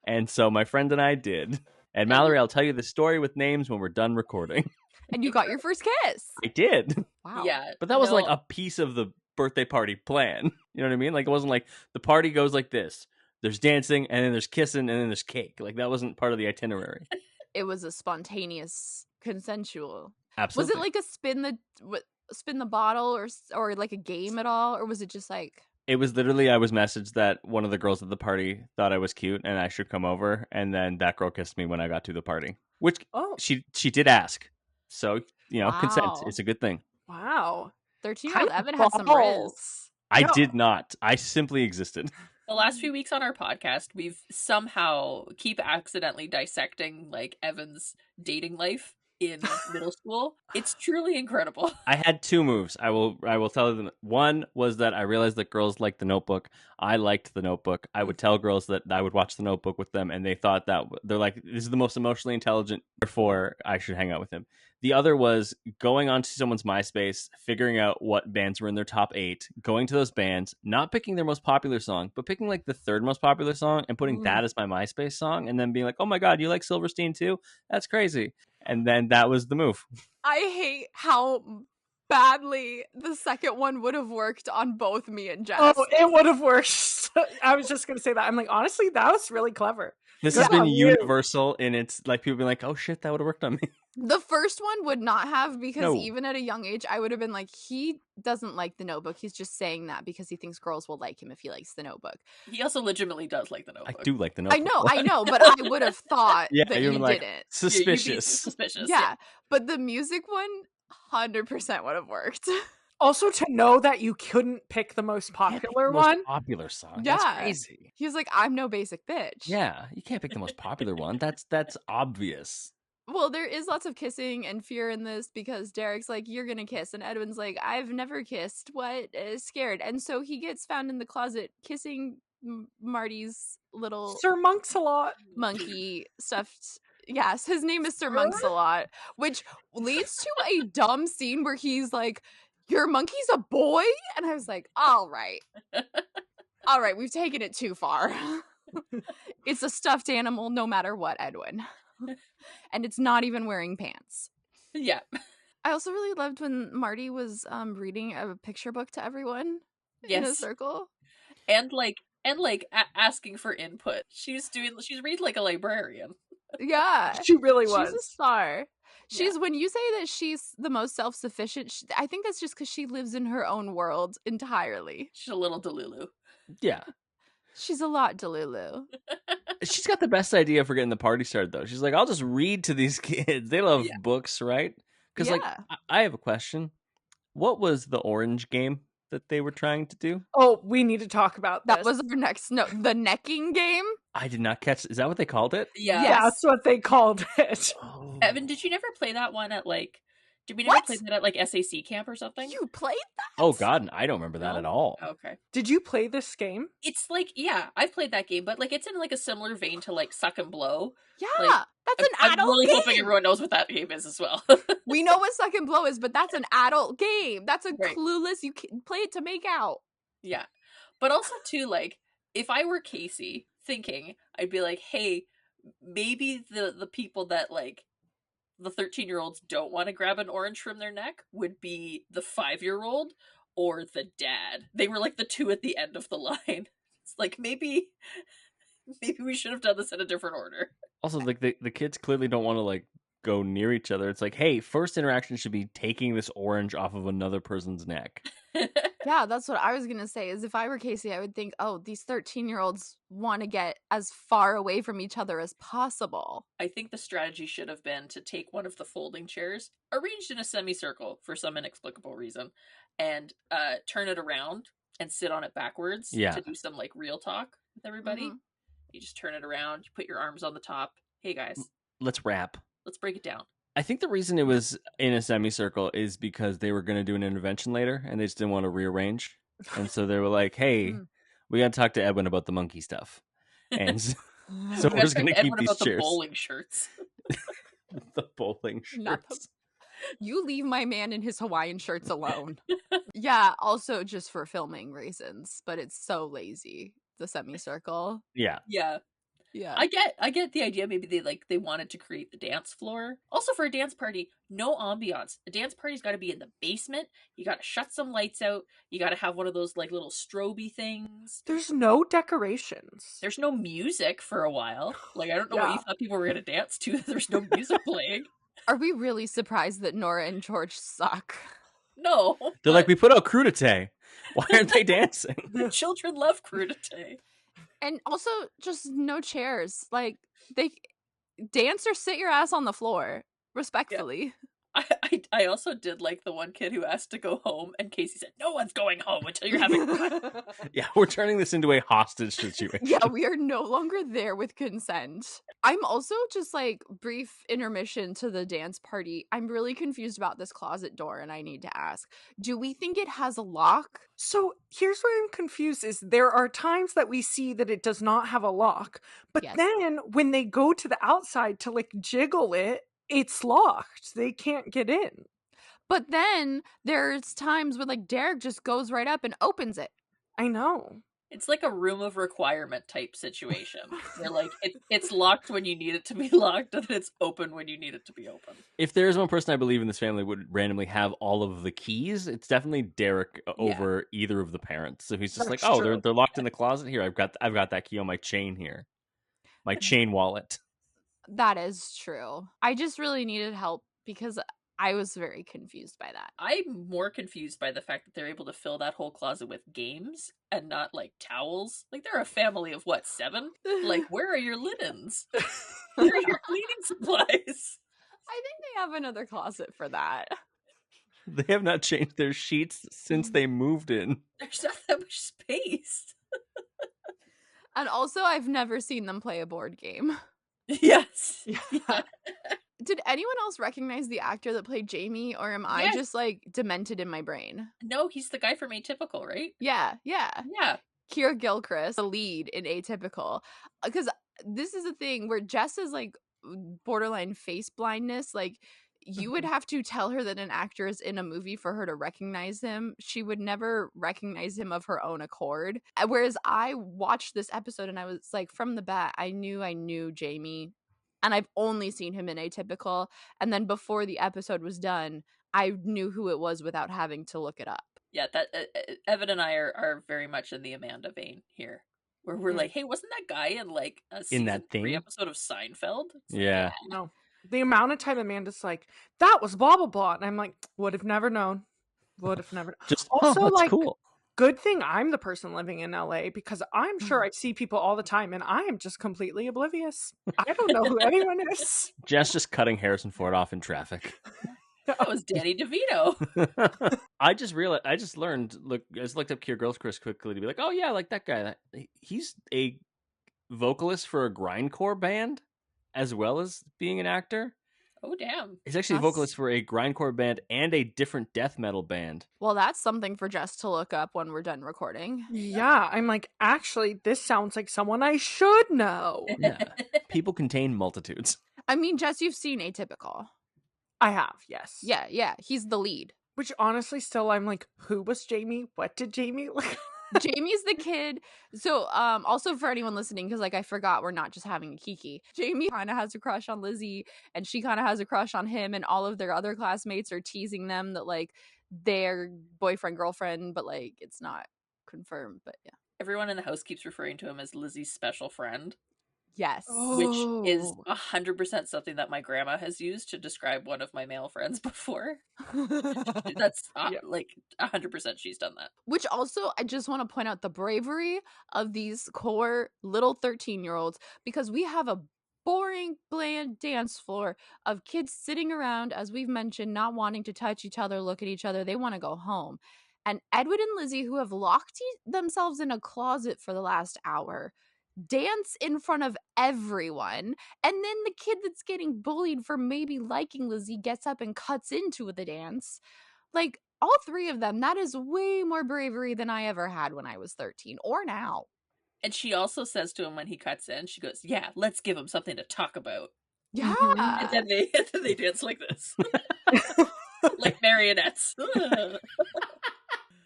And so my friend and I did. And Mallory, I'll tell you the story with names when we're done recording. And you got your first kiss. I did. Wow. Yeah. But that was like a piece of the birthday party plan. You know what I mean? Like, it wasn't like the party goes like this. There's dancing, and then there's kissing, and then there's cake. Like, that wasn't part of the itinerary. It was a spontaneous, consensual. Absolutely. Was it like a spin the bottle or like a game at all? Or was it just like... It was literally, I was messaged that one of the girls at the party thought I was cute and I should come over. And then that girl kissed me when I got to the party, which she did ask. So, consent. It's a good thing. Wow. 13-year-old Evan had some riz. I did not. I simply existed. The last few weeks on our podcast, we've somehow keep accidentally dissecting like Evan's dating life in middle school. It's truly incredible. I had two moves. I will tell them. One was that I realized that girls liked The Notebook. I liked The Notebook. I would tell girls that I would watch The Notebook with them, and they thought that they're like, this is the most emotionally intelligent, therefore I should hang out with him. The other was going onto someone's MySpace, figuring out what bands were in their top 8, going to those bands, not picking their most popular song, but picking like the third most popular song and putting that as my MySpace song, and then being like, oh my God, you like Silverstein too? That's crazy. And then that was the move. I hate how badly the second one would have worked on both me and Jess. Oh, it would have worked. I was just going to say that. I'm like, honestly, that was really clever. This has been universal in its like people being like, oh shit, that would have worked on me. The first one would not have, because even at a young age, I would have been like, he doesn't like The Notebook. He's just saying that because he thinks girls will like him if he likes The Notebook. He also legitimately does like The Notebook. I do like The Notebook. I know, but I would have thought that you like, didn't. Suspicious. Suspicious. Yeah, but the music one, 100% would have worked. Also, to know that you couldn't pick the most popular one. Most popular song. Yeah. That's crazy. He was like, I'm no basic bitch. Yeah, you can't pick the most popular one. That's obvious. Well, there is lots of kissing and fear in this because Derek's like, you're gonna kiss, and Edwin's like, I've never kissed. What? Scared. And so he gets found in the closet kissing Marty's little Sir Monks-a-Lot monkey stuffed. Yes, his name is Sir Monks-a-Lot, which leads to a dumb scene where he's like, your monkey's a boy? And I was like, all right, we've taken it too far. It's a stuffed animal no matter what, Edwin. And it's not even wearing pants. Yeah. I also really loved when Marty was reading a picture book to everyone in a circle. And asking for input. She's read like a librarian. Yeah. She really was. She's a star. When you say that she's the most self-sufficient, I think that's just because she lives in her own world entirely. She's a little Delulu. Yeah. She's a lot Delulu. She's got the best idea for getting the party started, though. She's like, I'll just read to these kids. They love books, right? Because, I have a question. What was the orange game that they were trying to do? Oh, we need to talk about this. That was our next the necking game. I did not catch. Is that what they called it? Yeah. Yes. That's what they called it. Oh. Evan, did you never play that one at like? Did we never What? play that at like SAC camp or something? You played that? Oh God, I don't remember that No? at all. Okay. Did you play this game? It's like, yeah, I've played that game, but like it's in like a similar vein to like Suck and Blow. Yeah, Like, that's an I'm adult really game. hoping everyone knows what that game is as well. We know what Suck and Blow is, but that's an adult game. That's a Right. clueless. You can play it to make out. Yeah. But also too, like, if I were Casey thinking, I'd be like, hey, maybe the people that like the 13-year-olds don't want to grab an orange from their neck would be the 5-year-old or the dad. They were like the two at the end of the line. It's like maybe we should have done this in a different order. Also, like the kids clearly don't want to like go near each other. It's like, hey, first interaction should be taking this orange off of another person's neck. Yeah, that's what I was going to say is if I were Casey, I would think, oh, these 13-year-olds want to get as far away from each other as possible. I think the strategy should have been to take one of the folding chairs, arranged in a semicircle for some inexplicable reason, and turn it around and sit on it backwards to do some like real talk with everybody. Mhm. You just turn it around, you put your arms on the top. Hey guys, Let's wrap. let's break it down. I think the reason it was in a semicircle is because they were going to do an intervention later, and they just didn't want to rearrange. And so they were like, "Hey, we got to talk to Edwin about the monkey stuff." And so We we're gotta just going talk to keep Edwin these about the chairs. bowling shirts. The bowling Not the- shirts. You leave my man in his Hawaiian shirts alone. Yeah, also just for filming reasons, but it's so lazy, the semicircle. Yeah. Yeah. Yeah. I get the idea. Maybe they wanted to create the dance floor. Also, for a dance party, no ambiance. A dance party's got to be in the basement. You got to shut some lights out. You got to have one of those like little stroby things. There's no decorations. There's no music for a while. Like I don't know what you Yeah. thought people were gonna dance to. There's no music playing. Are we really surprised that Nora and George suck? No, They're like, but we put out crudité. Why aren't they dancing? the children love crudité. And also just no chairs. Like they dance or sit your ass on the floor, respectfully. I also did like the one kid who asked to go home, and Casey said, "No one's going home until you're having fun." Yeah, we're turning this into a hostage situation. Yeah, we are no longer there with consent. I'm also just like brief intermission to the dance party. I'm really confused about this closet door and I need to ask, do we think it has a lock? So here's where I'm confused is there are times that we see that it does not have a lock, but Yes. then when they go to the outside to like jiggle it, it's locked. They can't get in. But then there's times where like Derek just goes right up and opens it. I know. It's like a room of requirement type situation where like it's locked when you need it to be locked, and it's open when you need it to be open. If there is one person I believe in this family would randomly have all of the keys, it's definitely Derek over either of the parents. So he's just That's like, "Oh, true. they're locked in the closet here. I've got that key on my chain here, my chain wallet." That is true. I just really needed help because I was very confused by that. I'm more confused by the fact that they're able to fill that whole closet with games and not like towels. Like they're a family of what, 7? Like where are your linens? Where are your cleaning supplies? I think they have another closet for that. They have not changed their sheets since they moved in. There's not that much space. And also, I've never seen them play a board game. Yes. Yeah. Did anyone else recognize the actor that played Jamie, or am I Yes. just like demented in my brain? No, he's the guy from Atypical, right? Yeah. Yeah. Kira Gilchrist, the lead in Atypical. Because this is a thing where Jess is like borderline face blindness. Like, you would have to tell her that an actor is in a movie for her to recognize him. She would never recognize him of her own accord. Whereas I watched this episode and I was like, from the bat, I knew Jamie. And I've only seen him in Atypical. And then before the episode was done, I knew who it was without having to look it up. Yeah, that Evan and I are very much in the Amanda vein here. Where we're like, hey, wasn't that guy in like a season that 3 thing? episode of Seinfeld? It's like, Yeah. No. The amount of time Amanda's like, that was blah blah blah. And I'm like, would have never known. Would have never Just Also, that's like, cool. Good thing I'm the person living in LA because I'm sure I see people all the time and I am just completely oblivious. I don't know who anyone is. Jess just cutting Harrison Ford off in traffic. That was Danny DeVito. I just learned. Look, I just looked up Kier Gilchrist quickly to be like, oh yeah, I like that guy. He's a vocalist for a grindcore band, as well as being an actor. Oh, damn. He's actually a vocalist for a grindcore band and a different death metal band. Well, that's something for Jess to look up when we're done recording. Yeah, I'm like, actually, this sounds like someone I should know. Yeah, people contain multitudes. I mean, Jess, you've seen Atypical. I have, yes. Yeah, he's the lead. Which honestly, still, I'm like, who was Jamie? What did Jamie look? Jamie's the kid. So, also for anyone listening, because like I forgot, we're not just having a kiki. Jamie kind of has a crush on Lizzie, and she kind of has a crush on him, and all of their other classmates are teasing them that like they're boyfriend girlfriend, but like it's not confirmed. But yeah, Everyone in the house keeps referring to him as Lizzie's special friend, yes. which is 100% something that my grandma has used to describe one of my male friends before. That's like 100% she's done that. Which also, I just want to point out the bravery of these core little 13-year-olds, because we have a boring, bland dance floor of kids sitting around, as we've mentioned, not wanting to touch each other, look at each other. They want to go home. And Edward and Lizzie, who have locked themselves in a closet for the last hour, dance in front of everyone, and then the kid that's getting bullied for maybe liking Lizzie gets up and cuts into the dance. Like, all three of them, that is way more bravery than I ever had when I was 13, or now. And she also says to him when he cuts in, she goes, yeah, let's give him something to talk about. Yeah. And then they dance like this. Like marionettes.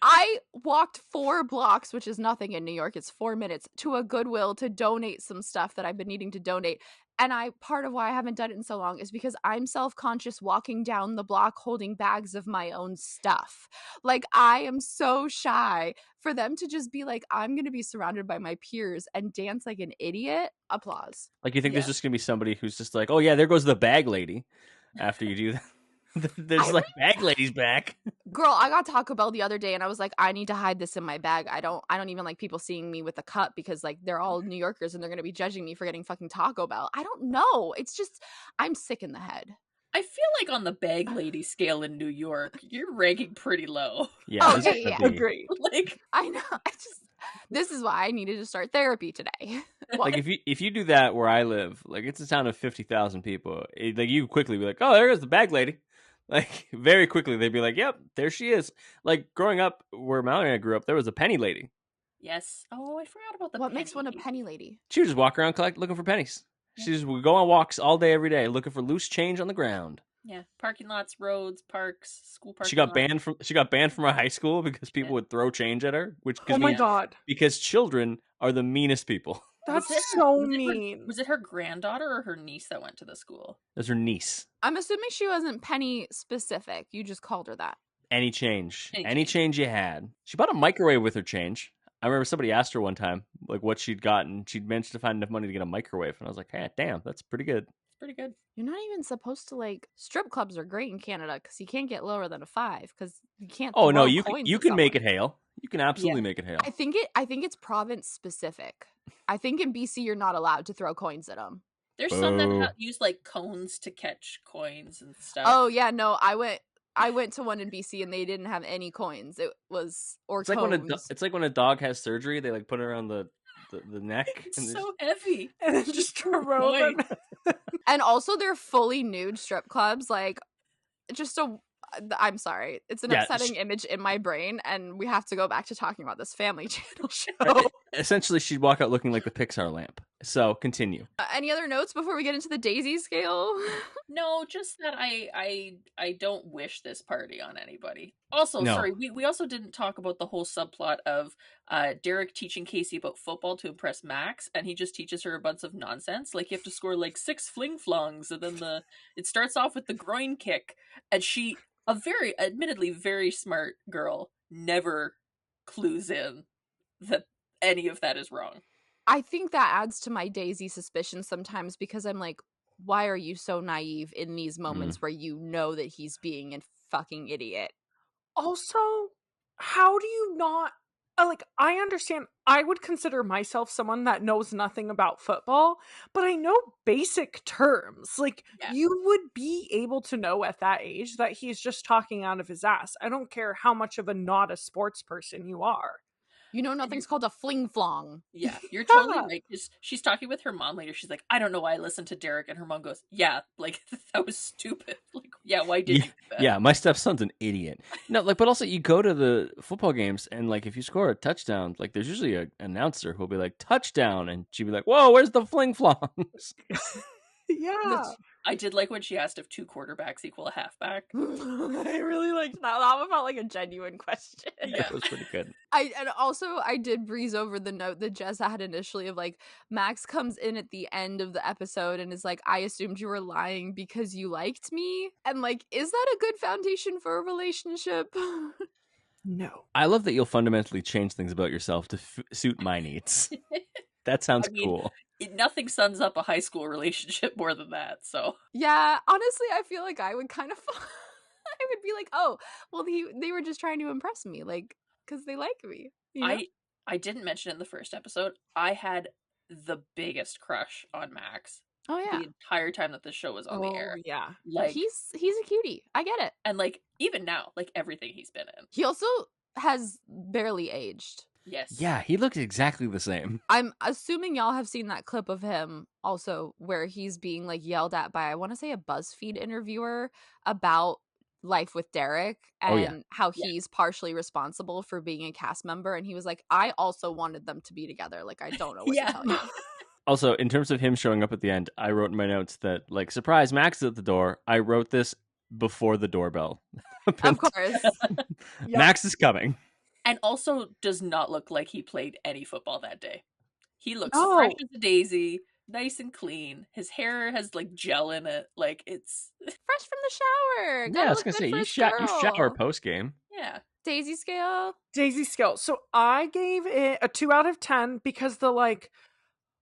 I walked 4 blocks, which is nothing in New York, it's 4 minutes, to a Goodwill to donate some stuff that I've been needing to donate. And part of why I haven't done it in so long is because I'm self-conscious walking down the block holding bags of my own stuff. Like, I am so shy for them to just be like, I'm going to be surrounded by my peers and dance like an idiot. Applause. Like, you think there's just going to be somebody who's just like, oh yeah, there goes the bag lady after you do that. There's like bag ladies back. Girl, I got Taco Bell the other day and I was like, I need to hide this in my bag. I don't even like people seeing me with a cup because like they're all New Yorkers and they're gonna be judging me for getting fucking Taco Bell. I don't know. It's just I'm sick in the head. I feel like on the bag lady scale in New York, you're ranking pretty low. Yeah, okay, yeah. Agreed. Like, I know. This is why I needed to start therapy today. Like if you do that where I live, like it's a town of 50,000 people, like you quickly be like, oh, there goes the bag lady. Like, very quickly, they'd be like, yep, there she is. Like, growing up where Mallory and I grew up, there was a penny lady. yes. Oh, I forgot about the What penny. makes one a penny lady? She would just walk around looking for pennies. She just would go on walks all day, every day, looking for loose change on the ground. Yeah, parking lots, roads, parks, school parking She got lots. banned from our high school because people would throw change at her. Oh my god. Because children are the meanest people. That's Was it so was it her- mean. Was it her granddaughter or her niece that went to the school? That's her niece. I'm assuming she wasn't penny specific. You just called her that. Any change. Any Any change you had. She bought a microwave with her change. I remember somebody asked her one time, like, what she'd gotten. She'd managed to find enough money to get a microwave. And I was like, hey, damn, that's pretty good. It's pretty good. You're not even supposed to like strip clubs are great in Canada because you can't get lower than a 5 because you can't. Oh, no, throw you coins can at make it someone. hail. You can absolutely make it hail. I think it's province specific. I think in BC you're not allowed to throw coins at them. There's some that Boo. use like cones to catch coins and stuff. Oh yeah, no, I went to one in BC and they didn't have any coins. It was It's cones. like when a dog has surgery, they like put it around the neck. It's and so heavy. And then just throw them. And also they're fully nude strip clubs. Like, I'm sorry. It's an Yeah, upsetting image in my brain, and we have to go back to talking about this Family Channel show. essentially, she'd walk out looking like the Pixar lamp. So continue. Any other notes before we get into the Daisy scale? No, just that I don't wish this party on anybody. Also, No. sorry, we also didn't talk about the whole subplot of Derek teaching Casey about football to impress Max, and he just teaches her a bunch of nonsense. Like, you have to score like 6 fling flongs, and then it starts off with the groin kick, and she, a very, admittedly very smart girl, never clues in that any of that is wrong. I think that adds to my Daisy suspicion sometimes because I'm like, why are you so naive in these moments where you know that he's being a fucking idiot? Also, how do you not like I understand I would consider myself someone that knows nothing about football, but I know basic terms. Like, Yeah. you would be able to know at that age that he's just talking out of his ass. I don't care how much of a not a sports person you are. You know, nothing's called a fling flong. Yeah, you're totally Yeah. right. 'Cause she's talking with her mom later. She's like, I don't know why I listened to Derek. And her mom goes, yeah, like, that was stupid. Like, yeah, why did you do that? Yeah, my stepson's an idiot. No, like, but also you go to the football games and like if you score a touchdown, like there's usually an announcer who'll be like touchdown, and she'd be like, "Whoa, where's the fling flongs?" Yeah. I did like when she asked if 2 quarterbacks equal a halfback. I really liked that. That one felt like a genuine question. Yeah. It was pretty good. I did breeze over the note that Jess had initially of like Max comes in at the end of the episode and is like, I assumed you were lying because you liked me. And like, is that a good foundation for a relationship? No. I love that you'll fundamentally change things about yourself to suit my needs. That sounds I mean, cool. Nothing sums up a high school relationship more than that. So Yeah, honestly, I feel like I would kind of I would be like, oh, well, they were just trying to impress me, like, because they like me. You know? I didn't mention in the first episode, I had the biggest crush on Max Oh yeah. the entire time that the show was on the air. Yeah. Like, He's a cutie. I get it. and like even now, like everything he's been in. He also has barely aged. Yes. Yeah, he looks exactly the same. I'm assuming y'all have seen that clip of him also where he's being like yelled at by, I want to say, a BuzzFeed interviewer about life with Derek and Oh, yeah. how Yeah. he's partially responsible for being a cast member. And he was like, I also wanted them to be together. Like, I don't know what Yeah. to tell you. Also, in terms of him showing up at the end, I wrote in my notes that, like, surprise, Max is at the door. I wrote this before the doorbell. Of course. Max is coming. And also does not look like he played any football that day. He looks No. fresh as a daisy, nice and clean. His hair has like gel in it. Like it's Fresh from the shower. Yeah, Gotta I was look gonna good say for you a shower girl. post game. yeah. Daisy scale. Daisy scale. So I gave it a 2 out of 10 because the like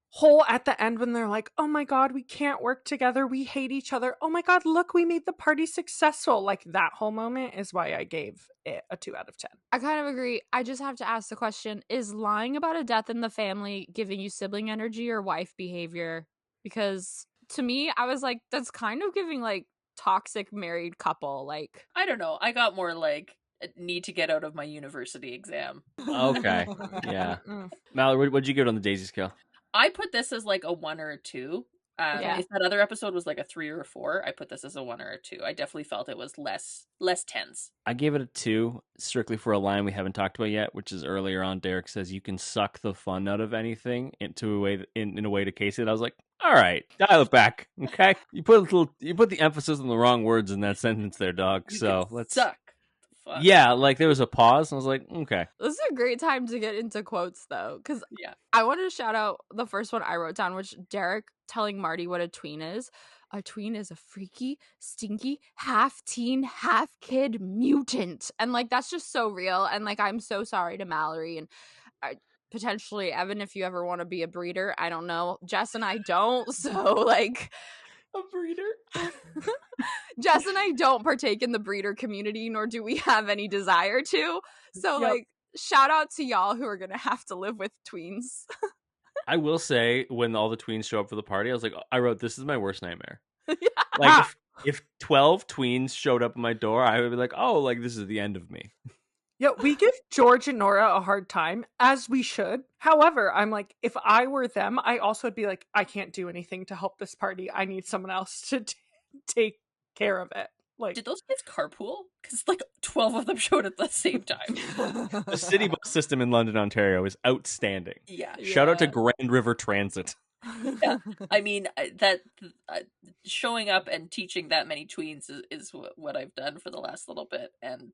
whole at the end when they're like, oh my god, we can't work together, we hate each other, oh my god, look, we made the party successful, like that whole moment is why I gave it a 2 out of 10. I kind of agree. I just have to ask the question, is lying about a death in the family giving you sibling energy or wife behavior? Because to me, I was like, that's kind of giving like toxic married couple. Like, I don't know. I got more like need to get out of my university exam. Okay. Yeah. Mm. Mallory, what'd you give it on the Daisy scale? I put this as like a 1 or a 2. Yeah. If that other episode was like a 3 or a 4, I put this as a 1 or a 2. I definitely felt it was less tense. I gave it a 2, strictly for a line we haven't talked about yet, which is earlier on. Derek says you can suck the fun out of anything into a way in a way to Casey. And I was like, all right, dial it back, okay? You put the emphasis on the wrong words in that sentence there, dog. You So can let's suck. Fuck. Yeah, like there was a pause, and I was like, okay. this is a great time to get into quotes though, because Yeah. I wanted to shout out the first one I wrote down, which Derek telling Marty what a tween is. A tween is a freaky, stinky, half teen, half kid mutant. And like, that's just so real. And like, I'm so sorry to Mallory and potentially Evan, if you ever want to be a breeder. I don't know. Jess and I don't. So like, A breeder. Jess and I don't partake in the breeder community, nor do we have any desire to. So Yep. like, shout out to y'all who are going to have to live with tweens. I will say, when all the tweens show up for the party, I was like, I wrote, this is my worst nightmare. Yeah. Like, if 12 tweens showed up at my door, I would be like, oh, like, this is the end of me. Yeah, we give George and Nora a hard time, as we should. However, I'm like, if I were them, I also would be like, I can't do anything to help this party. I need someone else to take care of it. Like, Did those kids carpool? Because like 12 of them showed at the same time. The city bus system in London, Ontario is outstanding. Yeah. Shout out to Yeah. Grand River Transit. Yeah. I mean, that showing up and teaching that many tweens is what I've done for the last little bit. And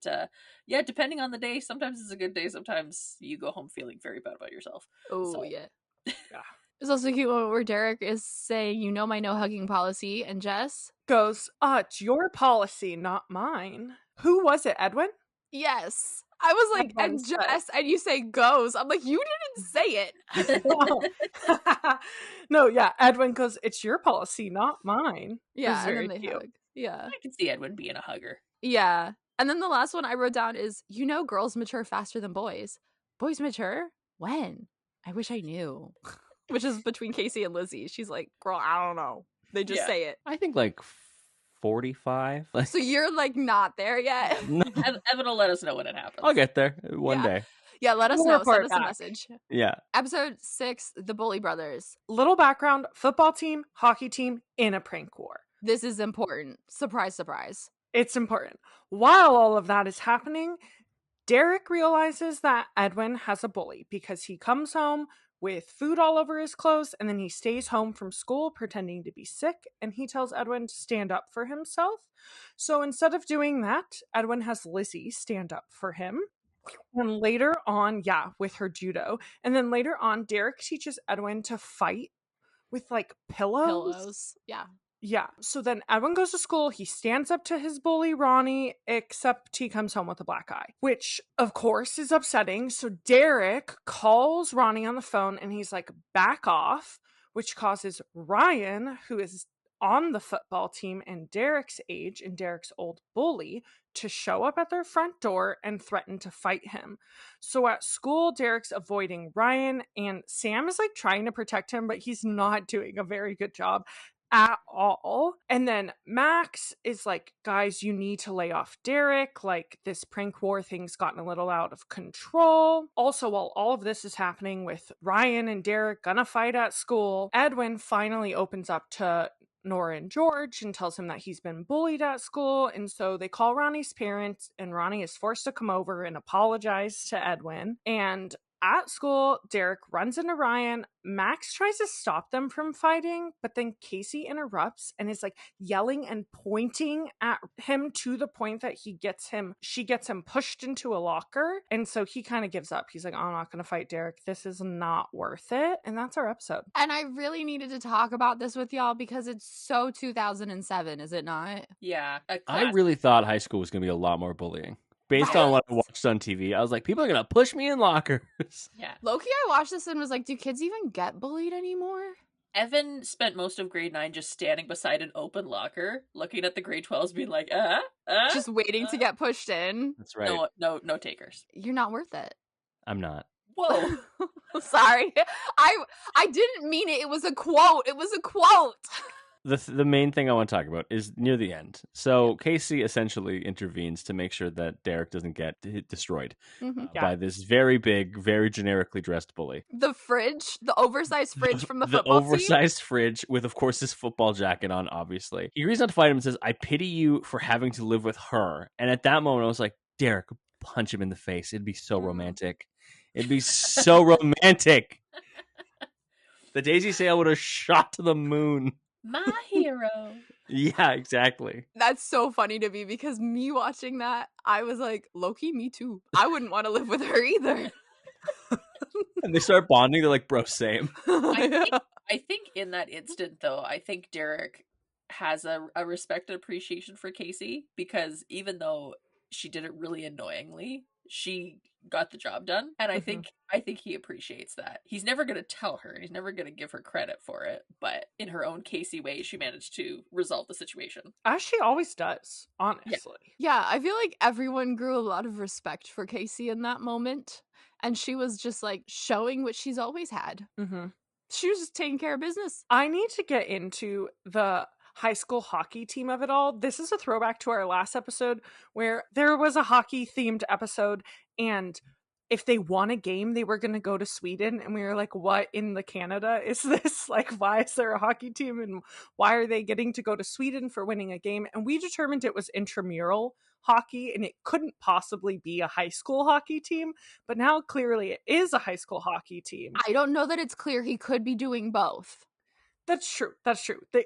yeah, depending on the day, sometimes it's a good day. Sometimes you go home feeling very bad about yourself. Oh, So- yeah. Yeah. There's also a cute moment where Derek is saying, you know my no hugging policy, and Jess, goes, it's your policy, not mine. Who was it, Edwin? yes. I was like, Edwin and said- Jess, and you say goes. I'm like, you didn't say it. No, yeah, Edwin goes, it's your policy, not mine. It was Yeah, and very then they cute. hug. Yeah. I can see Edwin being a hugger. Yeah. And then the last one I wrote down is, you know girls mature faster than boys. Boys mature? When? I wish I knew. Which is between Casey and Lizzie. She's like, girl, I don't know. They just Yeah. say it. I think like 45. Like, So you're like not there yet. no, Evan will let us know when it happens. I'll get there one Yeah. day. Yeah, let us We'll know. report Send us a back. message. Yeah. Episode 6, The Bully Brothers. Little background, football team, hockey team in a prank war. This is important. Surprise, surprise. It's important. While all of that is happening, Derek realizes that Edwin has a bully because he comes home with food all over his clothes and then he stays home from school pretending to be sick and he tells Edwin to stand up for himself. So instead of doing that, Edwin has Lizzie stand up for him. And later on, with her judo. And then later on, Derek teaches Edwin to fight with like pillows. Yeah. Yeah. So then Edwin goes to school. He stands up to his bully, Ronnie, except he comes home with a black eye, which of course is upsetting. So Derek calls Ronnie on the phone and he's like, back off, which causes Ryan, who is on the football team and Derek's age and Derek's old bully, to show up at their front door and threaten to fight him. So at school, Derek's avoiding Ryan and Sam is like trying to protect him, but he's not doing a very good job at all. And then Max is like, guys, you need to lay off Derek. Like, this prank war thing's gotten a little out of control. Also, while all of this is happening with Ryan and Derek gonna fight at school, Edwin finally opens up to Nora and George and tells him that he's been bullied at school. And so they call Ronnie's parents and Ronnie is forced to come over and apologize to Edwin. And at school, Derek runs into Ryan. Max tries to stop them from fighting, but then Casey interrupts and is like yelling and pointing at him to the point that she gets him pushed into a locker. And so he kind of gives up. He's like, I'm not going to fight Derek. This is not worth it. And that's our episode. And I really needed to talk about this with y'all because it's so 2007, is it not? Yeah. I really thought high school was going to be a lot more bullying. Based on what I watched on TV, I was like, people are going to push me in lockers. Yeah. Low-key, I watched this and was like, do kids even get bullied anymore? Evan spent most of grade 9 just standing beside an open locker, looking at the grade 12s, being like, just waiting to get pushed in. That's right. No takers. You're not worth it. I'm not. Whoa. Sorry. I didn't mean it. It was a quote. It was a quote. The main thing I want to talk about is near the end. So Casey essentially intervenes to make sure that Derek doesn't get destroyed by this very big, very generically dressed bully. The fridge, the oversized fridge from the football team. The oversized fridge with, of course, his football jacket on, obviously. He agrees not to fight him and says, I pity you for having to live with her. And at that moment, I was like, Derek, punch him in the face. It'd be so romantic. It'd be so romantic. The daisy sail would have shot to the moon. My hero. Yeah, exactly. That's so funny to me because me watching that, I was like, low-key, me too. I wouldn't want to live with her either. And they start bonding. They're like, bro, same. I think in that instant, though, I think Derek has a respect and appreciation for Casey because even though she did it really annoyingly, she got the job done, and I think he appreciates that. He's never going to tell her, he's never going to give her credit for it, but in her own Casey way, she managed to resolve the situation, as she always does, honestly. Yeah, I feel like everyone grew a lot of respect for Casey in that moment, and she was just like showing what she's always had. She was just taking care of business. I need to get into the high school hockey team of it all. This is a throwback to our last episode where there was a hockey themed episode, and if they won a game, they were going to go to Sweden. And we were like, what in the Canada is this? Like, why is there a hockey team? And why are they getting to go to Sweden for winning a game? And we determined it was intramural hockey and it couldn't possibly be a high school hockey team. But now clearly it is a high school hockey team. I don't know that it's clear he could be doing both. That's true.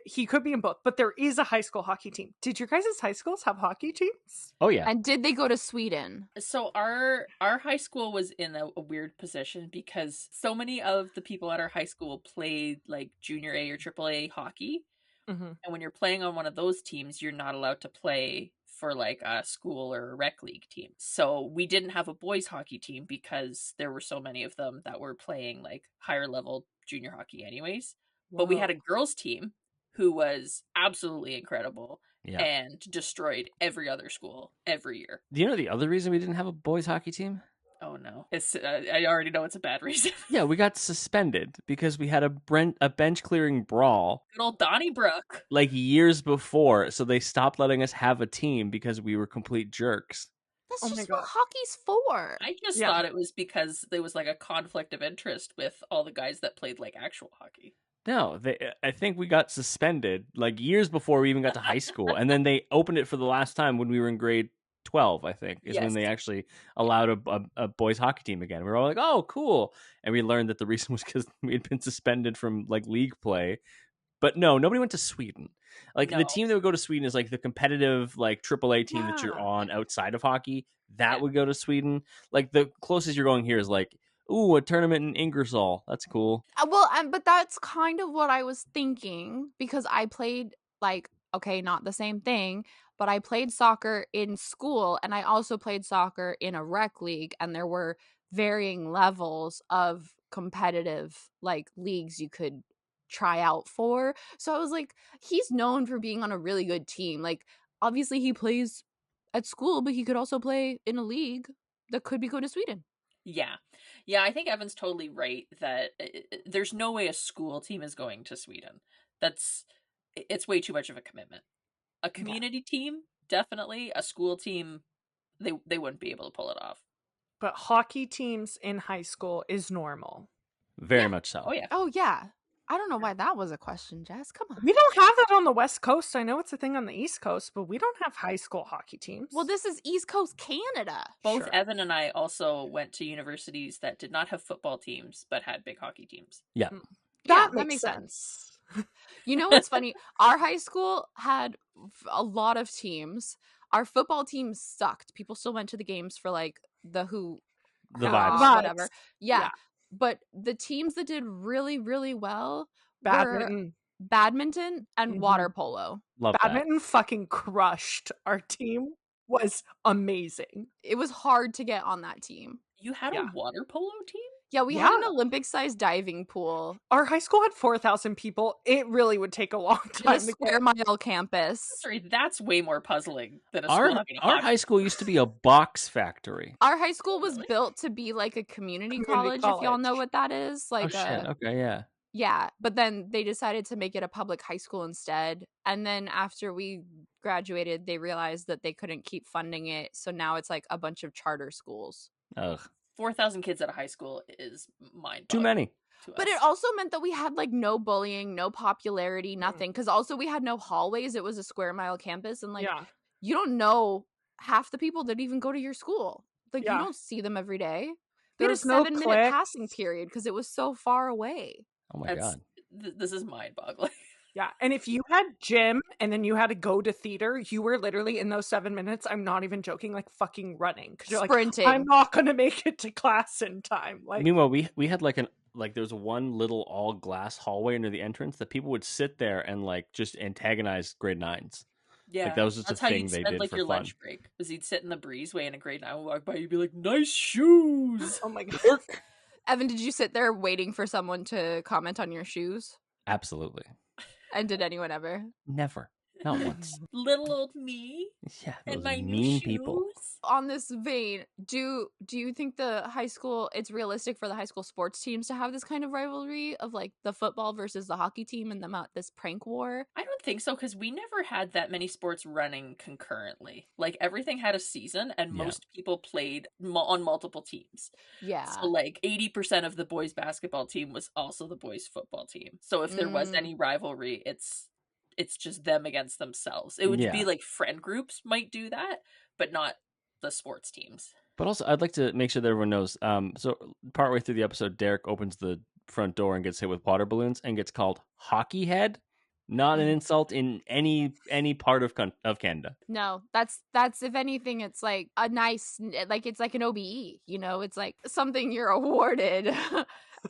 He could be in both, but there is a high school hockey team. Did your guys' high schools have hockey teams? Oh, yeah. And did they go to Sweden? So our high school was in a weird position because so many of the people at our high school played like junior A or AAA hockey. And when you're playing on one of those teams, you're not allowed to play for like a school or a rec league team. So we didn't have a boys hockey team because there were so many of them that were playing like higher level junior hockey anyways. But we had a girls team who was absolutely incredible and destroyed every other school every year. Do you know the other reason we didn't have a boys hockey team? Oh no, it's I already know it's a bad reason. Yeah, we got suspended because we had a bench clearing brawl Good old Donnybrook. like years before, so they stopped letting us have a team because we were complete jerks. That's Oh my just God. what hockey's for. I just Yeah. thought it was because there was like a conflict of interest with all the guys that played like actual hockey. No, I think we got suspended like years before we even got to high school, and then they opened it for the last time when we were in grade 12. I think is when Yes. they actually allowed a boys hockey team again. We were all like, "Oh, cool!" And we learned that the reason was because we had been suspended from like league play. But no, nobody went to Sweden. Like No. the team that would go to Sweden is like the competitive like AAA team that you're Yeah. on outside of hockey. That Yeah. would go to Sweden. Like the closest you're going here is like, ooh, a tournament in Ingersoll. That's cool. Well, but that's kind of what I was thinking because I played like okay, not the same thing, but I played soccer in school and I also played soccer in a rec league and there were varying levels of competitive like leagues you could try out for. So I was like he's known for being on a really good team. Like obviously he plays at school, but he could also play in a league that could be go to Sweden. Yeah. Yeah, I think Evan's totally right that there's no way a school team is going to Sweden. It's way too much of a commitment. A community team, definitely. A school team, they wouldn't be able to pull it off. But hockey teams in high school is normal. Very Yeah. much so. Oh yeah. Oh yeah. I don't know why that was a question, Jess. Come on. We don't have that on the West Coast. I know it's a thing on the East Coast, but we don't have high school hockey teams. Well, this is East Coast Canada. Both Sure. Evan and I also went to universities that did not have football teams but had big hockey teams. Yeah. that Yeah, makes sense. You know what's funny? Our high school had a lot of teams. Our football team sucked. People still went to the games for like the The ah, vibes. whatever. Yeah. Yeah. But the teams that did really, really well were Badminton. badminton and Mhm. water polo. Love that. Badminton fucking crushed. Our team was amazing. It was hard to get on that team. You had Yeah. a water polo team? Yeah, we had an Yeah. Olympic-sized diving pool Our high school had 4,000 people. It really would take a long in a time to square get. mile campus. Sorry, that's way more puzzling than a Our school having a our hockey. high school used to be a box factory. Our high school was Really? built to be like a community Community college, if y'all know college. what that is. Like Oh shit. Okay, yeah. yeah, but then they decided to make it a public high school instead. And then after we graduated, they realized that they couldn't keep funding it. So now it's like a bunch of charter schools. Ugh. 4,000 kids at a high school is mind-boggling. Too many. To But us. it also meant that we had like no bullying, no popularity, Mm. nothing. Because also we had no hallways. It was a square mile campus. And like, Yeah. you don't know half the people that even go to your school. Like, you Yeah. don't see them every day. We had a There's no 7-minute passing cliques. period because it was so far away. Oh my That's- god. This is mind-boggling. Yeah. And if you had gym and then you had to go to theater, you were literally in those 7 minutes, I'm not even joking, like fucking running. Because you're Sprinting. like, I'm not going to make it to class in time. Like, Meanwhile, we had like there was one little all glass hallway near the entrance that people would sit there and like just antagonize grade 9s. Yeah, that was just a that's how thing you'd they spend did like for your fun. lunch break. Was you'd sit in the breezeway and a grade 9 would walk by, you'd be like, "Nice shoes." oh my God. Evan, did you sit there waiting for someone to comment on your shoes? Absolutely. And did anyone ever? Never. Not once. Little old me Yeah, and those my new mean shoes. people. On this vein, do you think the high school it's realistic for the high school sports teams to have this kind of rivalry of like the football versus the hockey team and them out this prank war? I don't think so, because we never had that many sports running concurrently. Like, everything had a season, and Yeah. most people played on multiple teams. Yeah. So, like, 80% of the boys' basketball team was also the boys' football team. So, if there was Mm. any rivalry, it's just them against themselves. It would Yeah. be like friend groups might do that, but not the sports teams. But also, I'd like to make sure that everyone knows. So partway through the episode, Derek opens the front door and gets hit with water balloons and gets called hockey head. Not an insult in any part of Canada. No, that's if anything, it's like a nice like it's like an OBE, you know, it's like something you're awarded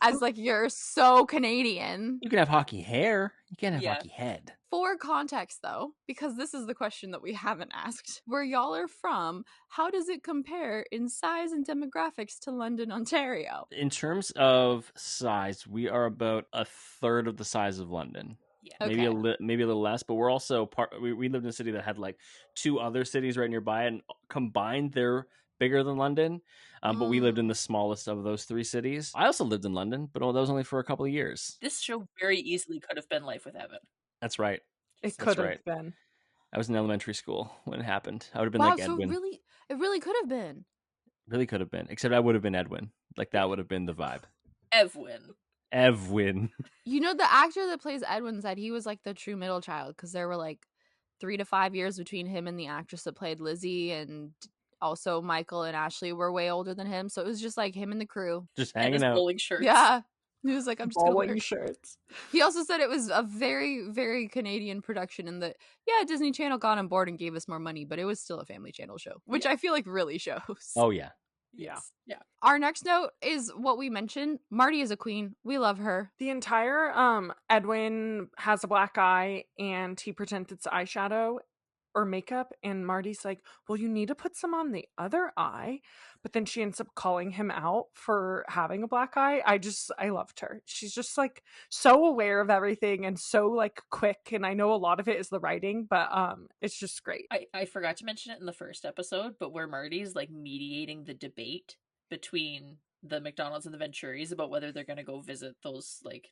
as like you're so Canadian. You can have hockey hair. You can't have Yeah. hockey head. For context though, because this is the question that we haven't asked. Where y'all are from, how does it compare in size and demographics to London, Ontario? In terms of size, we are about a third of the size of London. Yeah. Maybe Okay. maybe a little less, but we're also we lived in a city that had like two other cities right nearby, and combined their bigger than London, but we lived in the smallest of those 3 cities. I also lived in London, but that was only for a couple of years. This show very easily could have been Life with Evan. That's right. It That's could right. have been. I was in elementary school when it happened. I would have been Wow, like so Edwin. it really could have been. Really could have been. Except I would have been Edwin. Like that would have been the vibe. Evwin. You know, the actor that plays Edwin said he was like the true middle child because there were like 3 to 5 years between him and the actress that played Lizzie, and also Michael and Ashley were way older than him. So it was just like him and the crew. Just And hanging his out. bowling shirts. Yeah. He was like, I'm just gonna Bowling wear. shirts. He also said it was a very, very Canadian production, and that Disney Channel got on board and gave us more money, but it was still a Family Channel show, which I feel like really shows. Oh yeah. Yes. Yeah. Our next note is what we mentioned. Marty is a queen. We love her. The entire Edwin has a black eye and he pretends it's eyeshadow or makeup, and Marty's like, well, you need to put some on the other eye, but then she ends up calling him out for having a black eye. I loved her. She's just like so aware of everything and so like quick, and I know a lot of it is the writing, but it's just great. I forgot to mention it in the first episode, but where Marty's like mediating the debate between the McDonald's and the Venturis about whether they're going to go visit those like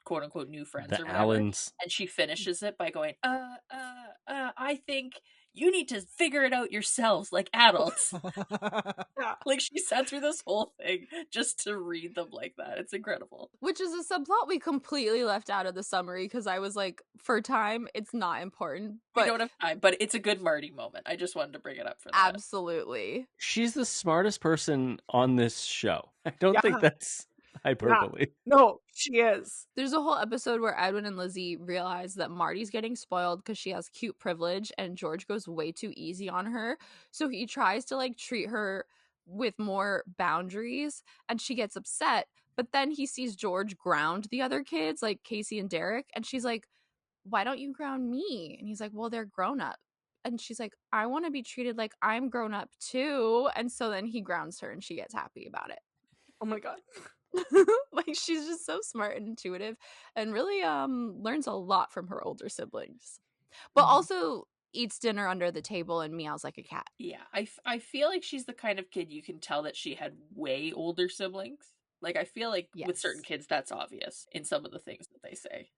quote unquote new friends The or whatever. Allens. And she finishes it by going, I think you need to figure it out yourselves like adults. Like she sat through this whole thing just to read them like that. It's incredible. Which is a subplot we completely left out of the summary because I was like, for time, it's not important. But We don't have time, but it's a good Marty moment. I just wanted to bring it up for that. absolutely. She's the smartest person on this show. I don't think that's hyperbole. No, she is. There's a whole episode where Edwin and Lizzie realize that Marty's getting spoiled because she has cute privilege and George goes way too easy on her. So he tries to like treat her with more boundaries and she gets upset. But then he sees George ground the other kids, like Casey and Derek, and she's like, why don't you ground me? And he's like, well, they're grown up. And she's like, I want to be treated like I'm grown up too. And so then he grounds her and she gets happy about it. Oh my god. Like she's just so smart and intuitive and really learns a lot from her older siblings. But also eats dinner under the table and meows like a cat. Yeah, I feel like she's the kind of kid you can tell that she had way older siblings. Like, I feel like with certain Yes. kids, that's obvious in some of the things that they say.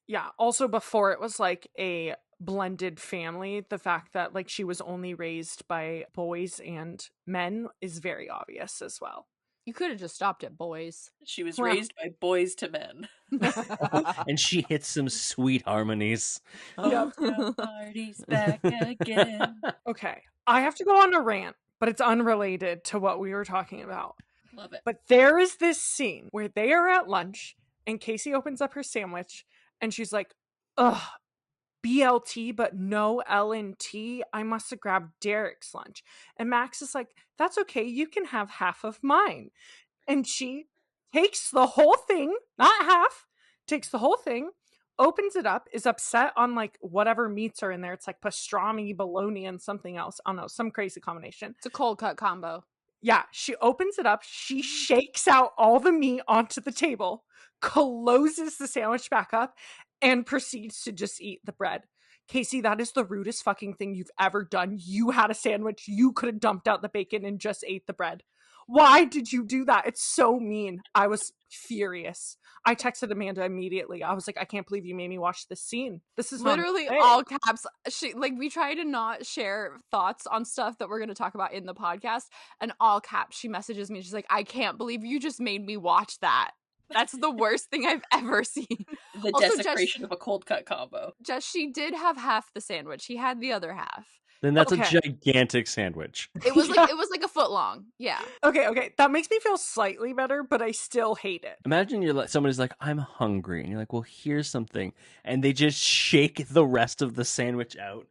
Yeah, also before it was like a blended family, the fact that like she was only raised by boys and men is very obvious as well. You could have just stopped at boys. She was Well- raised by boys to men. And she hits some sweet harmonies. Yep. Oh, Marty's back again. Okay, I have to go on a rant, but it's unrelated to what we were talking about. Love it. But there is this scene where they are at lunch and Casey opens up her sandwich and she's like, ugh, BLT, but no L&T. I must have grabbed Derek's lunch. And Max is like, that's okay. You can have half of mine. And she takes the whole thing, not half, takes the whole thing, opens it up, is upset on like whatever meats are in there. It's like pastrami, bologna, and something else. I don't know, some crazy combination. It's a cold cut combo. Yeah, she opens it up, she shakes out all the meat onto the table, closes the sandwich back up, and proceeds to just eat the bread. Casey, that is the rudest fucking thing you've ever done. You had a sandwich, you could have dumped out the bacon and just ate the bread. Why did you do that? It's so mean. I was furious. I texted Amanda immediately. I was like, I can't believe you made me watch this scene. This is not Literally okay." all caps. She like we try to not share thoughts on stuff that we're going to talk about in the podcast, and all caps she messages me. She's like, I can't believe you just made me watch that. That's the worst thing I've ever seen. The Also, Jess- desecration of a cold cut combo. Just she did have half the sandwich. He had the other half. Then that's Okay. a gigantic sandwich. It was Yeah. like it was like a foot long. Yeah. Okay, that makes me feel slightly better, but I still hate it. Imagine you're like somebody's like, I'm hungry, and you're like, well, here's something, and they just shake the rest of the sandwich out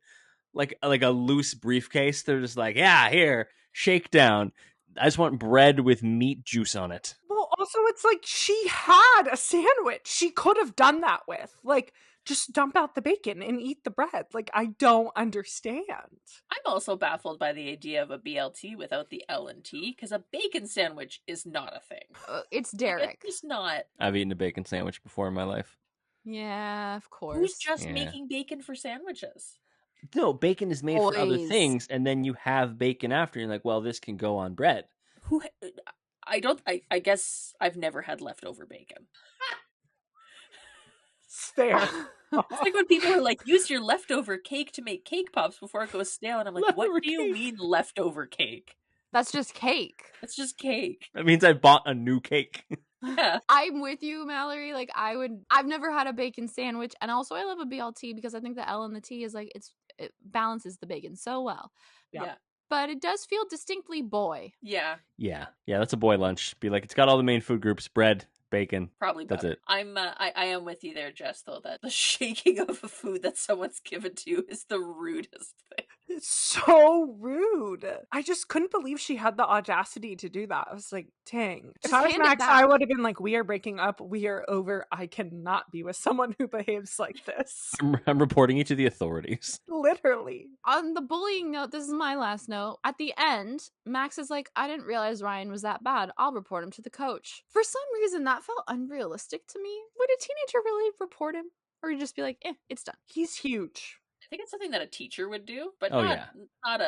like a loose briefcase. They're just like, yeah, here, shake down. I just want bread with meat juice on it. Well, also, it's like she had a sandwich she could have done that with. Like, just dump out the bacon and eat the bread. Like, I don't understand. I'm also baffled by the idea of a BLT without the L&T, because a bacon sandwich is not a thing. It's Derek. It's just not. I've eaten a bacon sandwich before in my life. Yeah, of course. Who's just Yeah. making bacon for sandwiches? No, bacon is made for other Boys. things, and then you have bacon after. And you're like, well, this can go on bread. I guess I've never had leftover bacon. Fair. It's like when people are like, use your leftover cake to make cake pops before it goes stale. And I'm like, Leftover what do you cake. mean leftover cake? That's just cake. It's just cake. That means I bought a new cake. Yeah. I'm with you, Mallory. Like I've never had a bacon sandwich, and also I love a BLT because I think the L and the T is like it balances the bacon so well. Yeah. But it does feel distinctly boy. Yeah. Yeah, that's a boy lunch. Be like, it's got all the main food groups: bread, bacon. Probably That's better. it. I am with you there, Jess, though, that the shaking of a food that someone's given to you is the rudest thing. It's so rude. I just couldn't believe she had the audacity to do that. I was like, dang. If Just I was hand it Max, back. I would have been like, we are breaking up. We are over. I cannot be with someone who behaves like this. I'm reporting you to the authorities. Literally. On the bullying note, this is my last note. At the end, Max is like, I didn't realize Ryan was that bad. I'll report him to the coach. For some reason, that felt unrealistic to me. Would a teenager really report him? Or you just be like, it's done. He's huge. I think it's something that a teacher would do, but Oh, not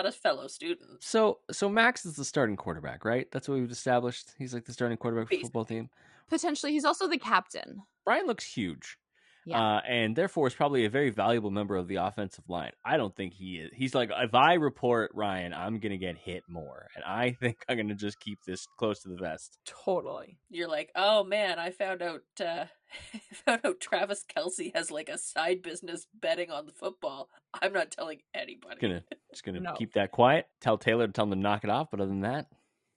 a fellow student. So Max is the starting quarterback, right? That's what we've established. He's like the starting quarterback for the football team. Potentially, he's also the captain. Ryan looks huge. Yeah. And therefore is probably a very valuable member of the offensive line. I don't think he is. He's like, if I report Ryan, I'm going to get hit more. And I think I'm going to just keep this close to the vest. Totally. You're like, oh man, I found out Travis Kelce has like a side business betting on the football. I'm not telling anybody. Just gonna No. keep that quiet. Tell Taylor to tell him to knock it off. But other than that,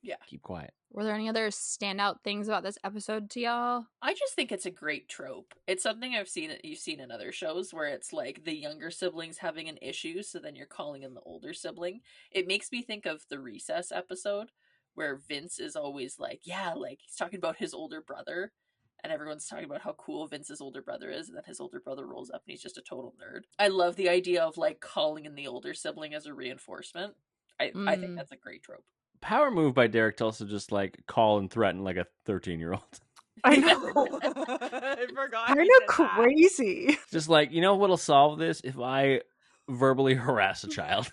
Yeah. keep quiet. Were there any other standout things about this episode to y'all? I just think it's a great trope. It's something you've seen in other shows where it's like the younger siblings having an issue, so then you're calling in the older sibling. It makes me think of the Recess episode where Vince is always like, yeah, like he's talking about his older brother, and everyone's talking about how cool Vince's older brother is, and then his older brother rolls up and he's just a total nerd. I love the idea of like calling in the older sibling as a reinforcement. I think that's a great trope. Power move by Derek to also just like call and threaten like a 13-year-old. I know. I forgot. Kind of crazy. Just like, you know what'll solve this? If I verbally harass a child.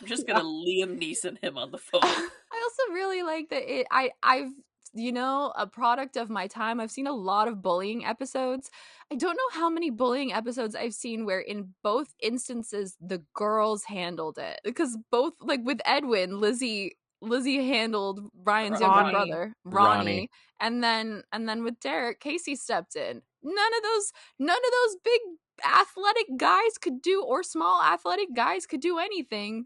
I'm just gonna Liam Neeson him on the phone. I also really like that I've a product of my time. I've seen a lot of bullying episodes. I don't know how many bullying episodes I've seen where in both instances the girls handled it. Because both, like with Edwin, Lizzie handled Ryan's younger Ronnie. brother, Ronnie. and then with Derek, Casey stepped in. None of those big athletic guys could do, or small athletic guys could do anything.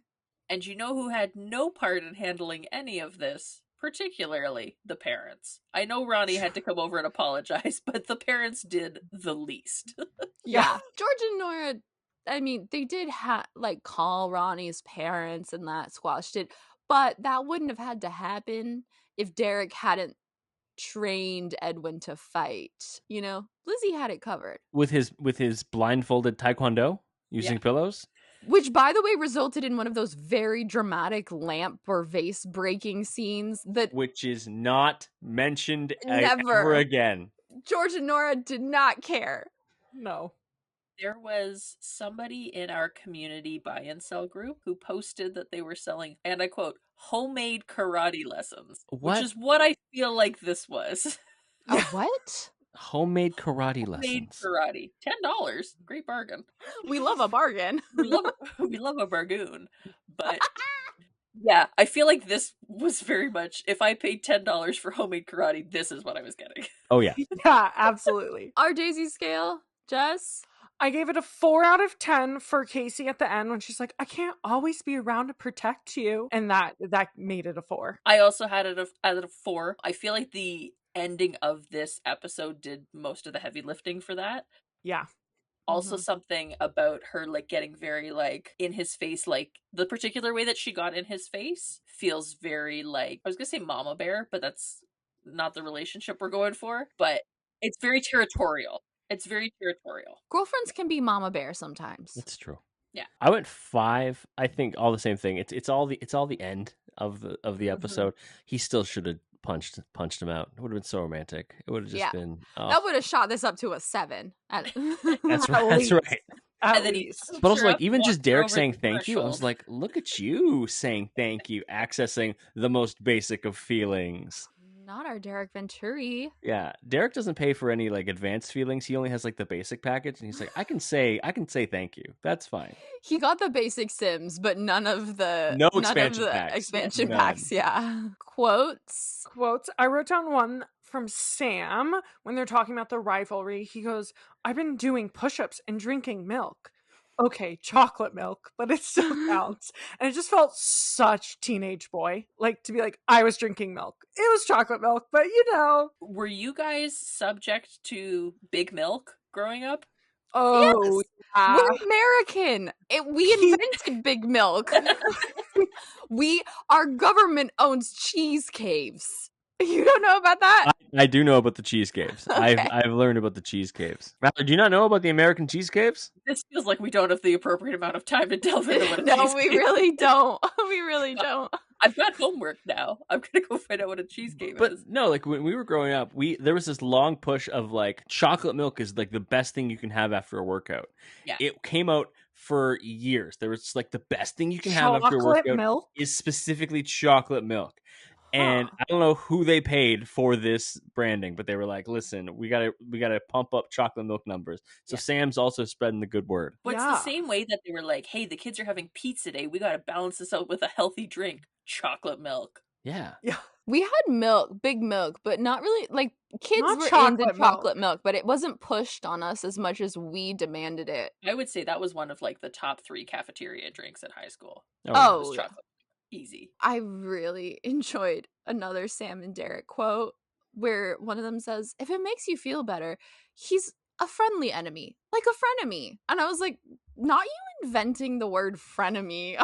And you know who had no part in handling any of this? Particularly the parents. I know Ronnie had to come over and apologize, but the parents did the least. Yeah. George and Nora, I mean, they did call Ronnie's parents, and that squashed it. But that wouldn't have had to happen if Derek hadn't trained Edwin to fight. You know, Lizzie had it covered. With his blindfolded taekwondo using pillows? Which, by the way, resulted in one of those very dramatic lamp or vase breaking scenes that... Which is not mentioned Never. ever again. George and Nora did not care. No. There was somebody in our community buy and sell group who posted that they were selling, and I quote, homemade karate lessons. What? Which is what I feel like this was. A what? Homemade karate Homemade lessons. karate. $10. Great bargain. We love a bargain. We love a bargoon. But yeah, I feel like this was very much, if I paid $10 for homemade karate, this is what I was getting. Oh yeah. Yeah, absolutely. Our Daisy scale, Jess? I gave it a 4 out of 10 for Casey at the end when she's like, I can't always be around to protect you. And that made it a 4. I also had it at a 4. I feel like the ending of this episode did most of the heavy lifting for that. Yeah. Also something about her like getting very like in his face, like the particular way that she got in his face feels very like, I was gonna say mama bear, but that's not the relationship we're going for, but it's very territorial. It's very territorial. Girlfriends can be mama bear sometimes. It's true. Yeah. I went 5. I think all the same thing. It's all the end of the episode. He still should have punched him out. It would have been so romantic. It would have just been That would have shot this up to a 7. That's right. That's right. At And then he least. But also, her like, up, even just walks her Derek over saying the thank you, I was threshold. like, look at you saying thank you, accessing the most basic of feelings. Not our Derek Venturi. Yeah, Derek doesn't pay for any like advanced feelings. He only has like the basic package, and he's like, I can say thank you. That's fine. He got the basic Sims, but none of the No expansion packs. expansion None. packs. Yeah. Quotes. Quotes. I wrote down one from Sam when they're talking about the rivalry. He goes, I've been doing push-ups and drinking milk. Okay, chocolate milk, but it still counts. And it just felt such teenage boy. Like to be like, I was drinking milk. It was chocolate milk, but you know. Were you guys subject to Big Milk growing up? Oh, yeah. We're American. We invented Big Milk. Our government owns cheese caves. You don't know about that? I do know about the cheese caves. Okay. I've learned about the cheese caves. Mallory, do you not know about the American cheese caves? This feels like we don't have the appropriate amount of time to delve into what a No, cheese we cave really don't. We really don't. I've got homework now. I'm gonna go find out what a cheese cave But is. no, like when we were growing up, there was this long push of like chocolate milk is like the best thing you can have after a workout. Yeah. It came out for years. There was like the best thing you can have after a Chocolate workout milk? is specifically chocolate milk. And Huh. I don't know who they paid for this branding, but they were like, "Listen, we gotta pump up chocolate milk numbers." So Yeah. Sam's also spreading the good word. But it's Yeah. the same way that they were like, hey, the kids are having pizza day. We gotta balance this out with a healthy drink. Chocolate milk. Yeah, We had milk, Big Milk, but not really like kids Not were chocolate into chocolate milk, but it wasn't pushed on us as much as we demanded it. I would say that was one of like the top 3 cafeteria drinks at high school. Oh, Was yeah. chocolate. Easy. I really enjoyed another Sam and Derek quote where one of them says, if it makes you feel better, he's a friendly enemy, like a frenemy. And I was like, not you inventing the word frenemy.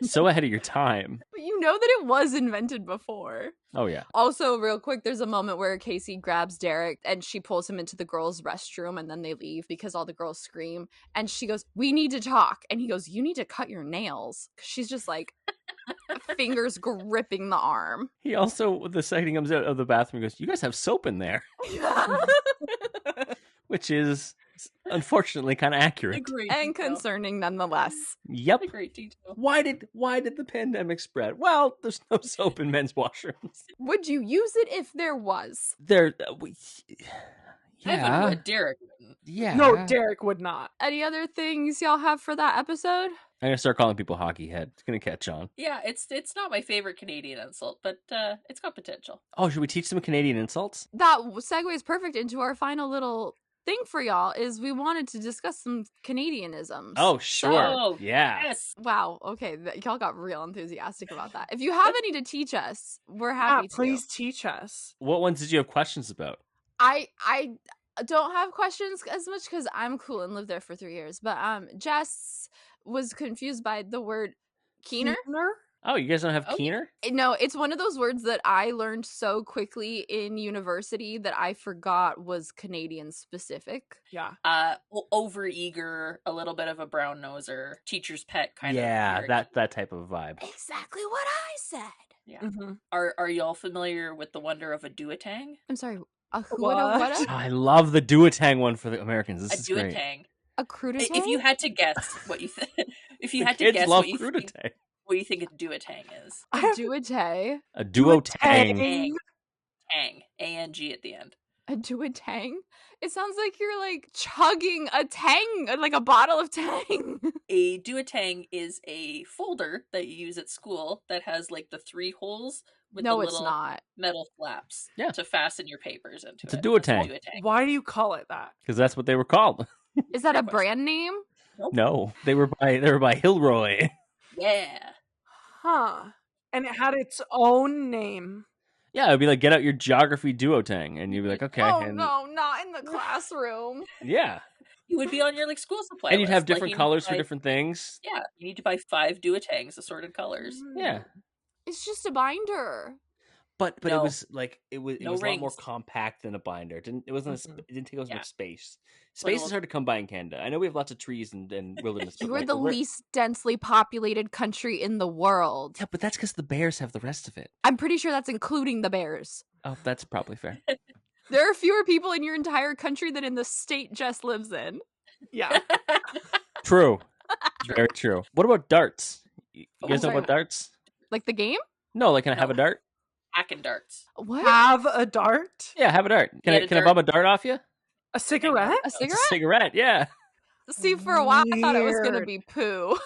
so ahead of your time. But you know that it was invented before. Oh yeah. Also, real quick, there's a moment where Casey grabs Derek and she pulls him into the girls' restroom and then they leave because all the girls scream. And she goes, we need to talk. And he goes, you need to cut your nails. 'Cause she's just like fingers gripping the arm. He also, the second he comes out of the bathroom, he goes, "You guys have soap in there," which is unfortunately kind of A accurate. great And detail. concerning nonetheless. Yep. A great detail. Why did the pandemic spread? Well, there's no soap in men's washrooms. Would you use it if there was? There, Evan yeah, would, Derek wouldn't. yeah. No, Derek would not. Any other things y'all have for that episode? I'm gonna start calling people hockey head. It's gonna catch on. Yeah, it's not my favorite Canadian insult, but it's got potential. Oh, should we teach them Canadian insults? That segues perfect into our final little thing for y'all is we wanted to discuss some Canadianisms. Oh, sure. Oh, Yeah. Yes. Wow. Okay. Y'all got real enthusiastic about that. If you have any to teach us, we're happy to. Please teach us. What ones did you have questions about? I don't have questions as much because I'm cool and lived there for 3 years. But Jess was confused by the word keener. Oh, you guys don't have Oh, keener? No, it's one of those words that I learned so quickly in university that I forgot was Canadian specific. Yeah. Overeager, a little bit of a brown noser, teacher's pet kind of. Yeah, character. that type of vibe. Exactly what I said. Yeah. Mm-hmm. Are y'all familiar with the wonder of a duotang? I'm sorry. A What? what? Oh, I love the duotang one for the Americans. This A is great. duotang. A crudité? If you had to guess what you think, if you The had to kids guess love what you think, crudité. what you think a duotang is, a duotang. A duotang. Duotang. tang, A-N-G at the end. A duotang? It sounds like you're like chugging a tang, like a bottle of tang. A duotang is a folder that you use at school that has like the 3 holes with No, the it's little not. metal flaps Yeah. to fasten your papers into. It's a it. duotang. That's a Why do you call it that? Because that's what they were called. Is that a Good question. brand name? No, they were by Hilroy. Yeah. Huh. And it had its own name. Yeah, it'd be like, get out your geography duotang, and you'd be like, okay, Oh and no, not in the classroom. yeah, You would be on your like school supply and you'd have list, like, different you need to colors for buy- different things. Yeah, you need to buy 5 duotangs, assorted colors. Yeah, It's just a binder. but it No. was like it was No a lot more rings. compact than a binder. It wasn't it didn't take up as Yeah. much space. Space is Little- hard to come by in Canada. I know we have lots of trees and wilderness. but, You are like, the we're- least densely populated country in the world. Yeah, but that's because the bears have the rest of it. I'm pretty sure that's including the bears. Oh, that's probably fair. There are fewer people in your entire country than in the state Jess lives in. Yeah. True. Very true. What about darts? You guys know sorry. about darts? Like the game? No, like, can I have No. a dart? Hacking darts. What? Have a dart? Yeah, have a dart. Can I Get a can I dart. bum a dart off you? A cigarette? A It's a cigarette? cigarette, yeah. See, for a while I thought it was gonna Weird. be poo.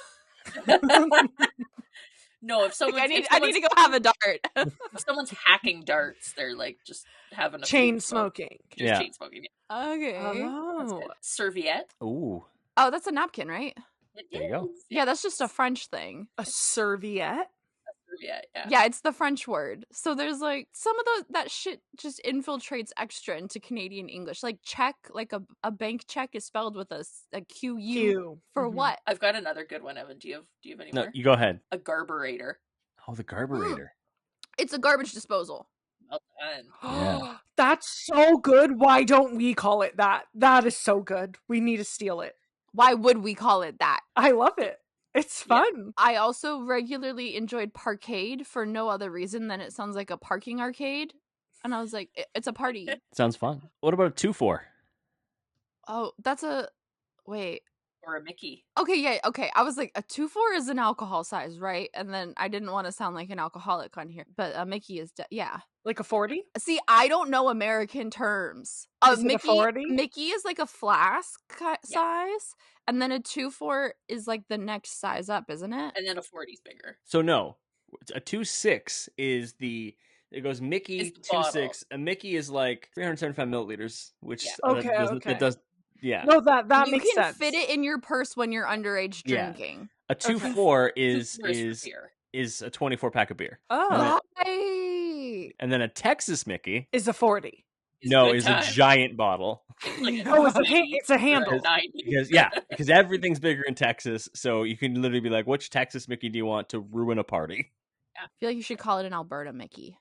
No, if Like, someone's I need to go have a dart. if someone's hacking darts, they're like just having a Chain few smoke. smoking. Just Yeah. chain smoking. Yeah, Okay. that's Oh. good. Serviette. Ooh. Oh, that's a napkin, right? It There you go. is. Yeah, that's just a French thing. A serviette? Serviette. Yeah. Yeah, it's the French word. So there's like some of that shit just infiltrates extra into Canadian English. Like check, like a bank check is spelled with a QU. Q. For Mhm. what? I've got another good one, Evan. Do you have any No, more? you go ahead. A garburator. Oh, the garburator. It's a garbage disposal. Well done. Yeah. That's so good. Why don't we call it that? That is so good. We need to steal it. Why would we call it that? I love it. It's Yeah. fun. I also regularly enjoyed parkade for no other reason than it sounds like a parking arcade. And I was like, it's a party. Sounds fun. What about a 2-4? Oh, that's a wait. Or a Mickey. Okay, yeah, okay. I was like, a 2-4 is an alcohol size, right? And then I didn't want to sound like an alcoholic on here, but a Mickey is, yeah. Like a 40? See, I don't know American terms. Is it a 40? Mickey is like a flask size, and then a 2-4 is like the next size up, isn't it? And then a 40's bigger. So no. A 2-6 is it goes Mickey It's the 2-6. A Mickey is like 375 milliliters, which Yeah. Okay, that does yeah. No, that You makes can sense. fit it in your purse when you're underage Yeah. drinking. A 2-4 Where's for is beer? a 24 pack of beer. Oh, Right. And then a Texas Mickey is a 40. It's a good is time. a giant bottle. Like a Oh, it's a 90 it's a or handle. 90. Because everything's bigger in Texas, so you can literally be like, which Texas Mickey do you want to ruin a party? I feel like you should call it an Alberta Mickey.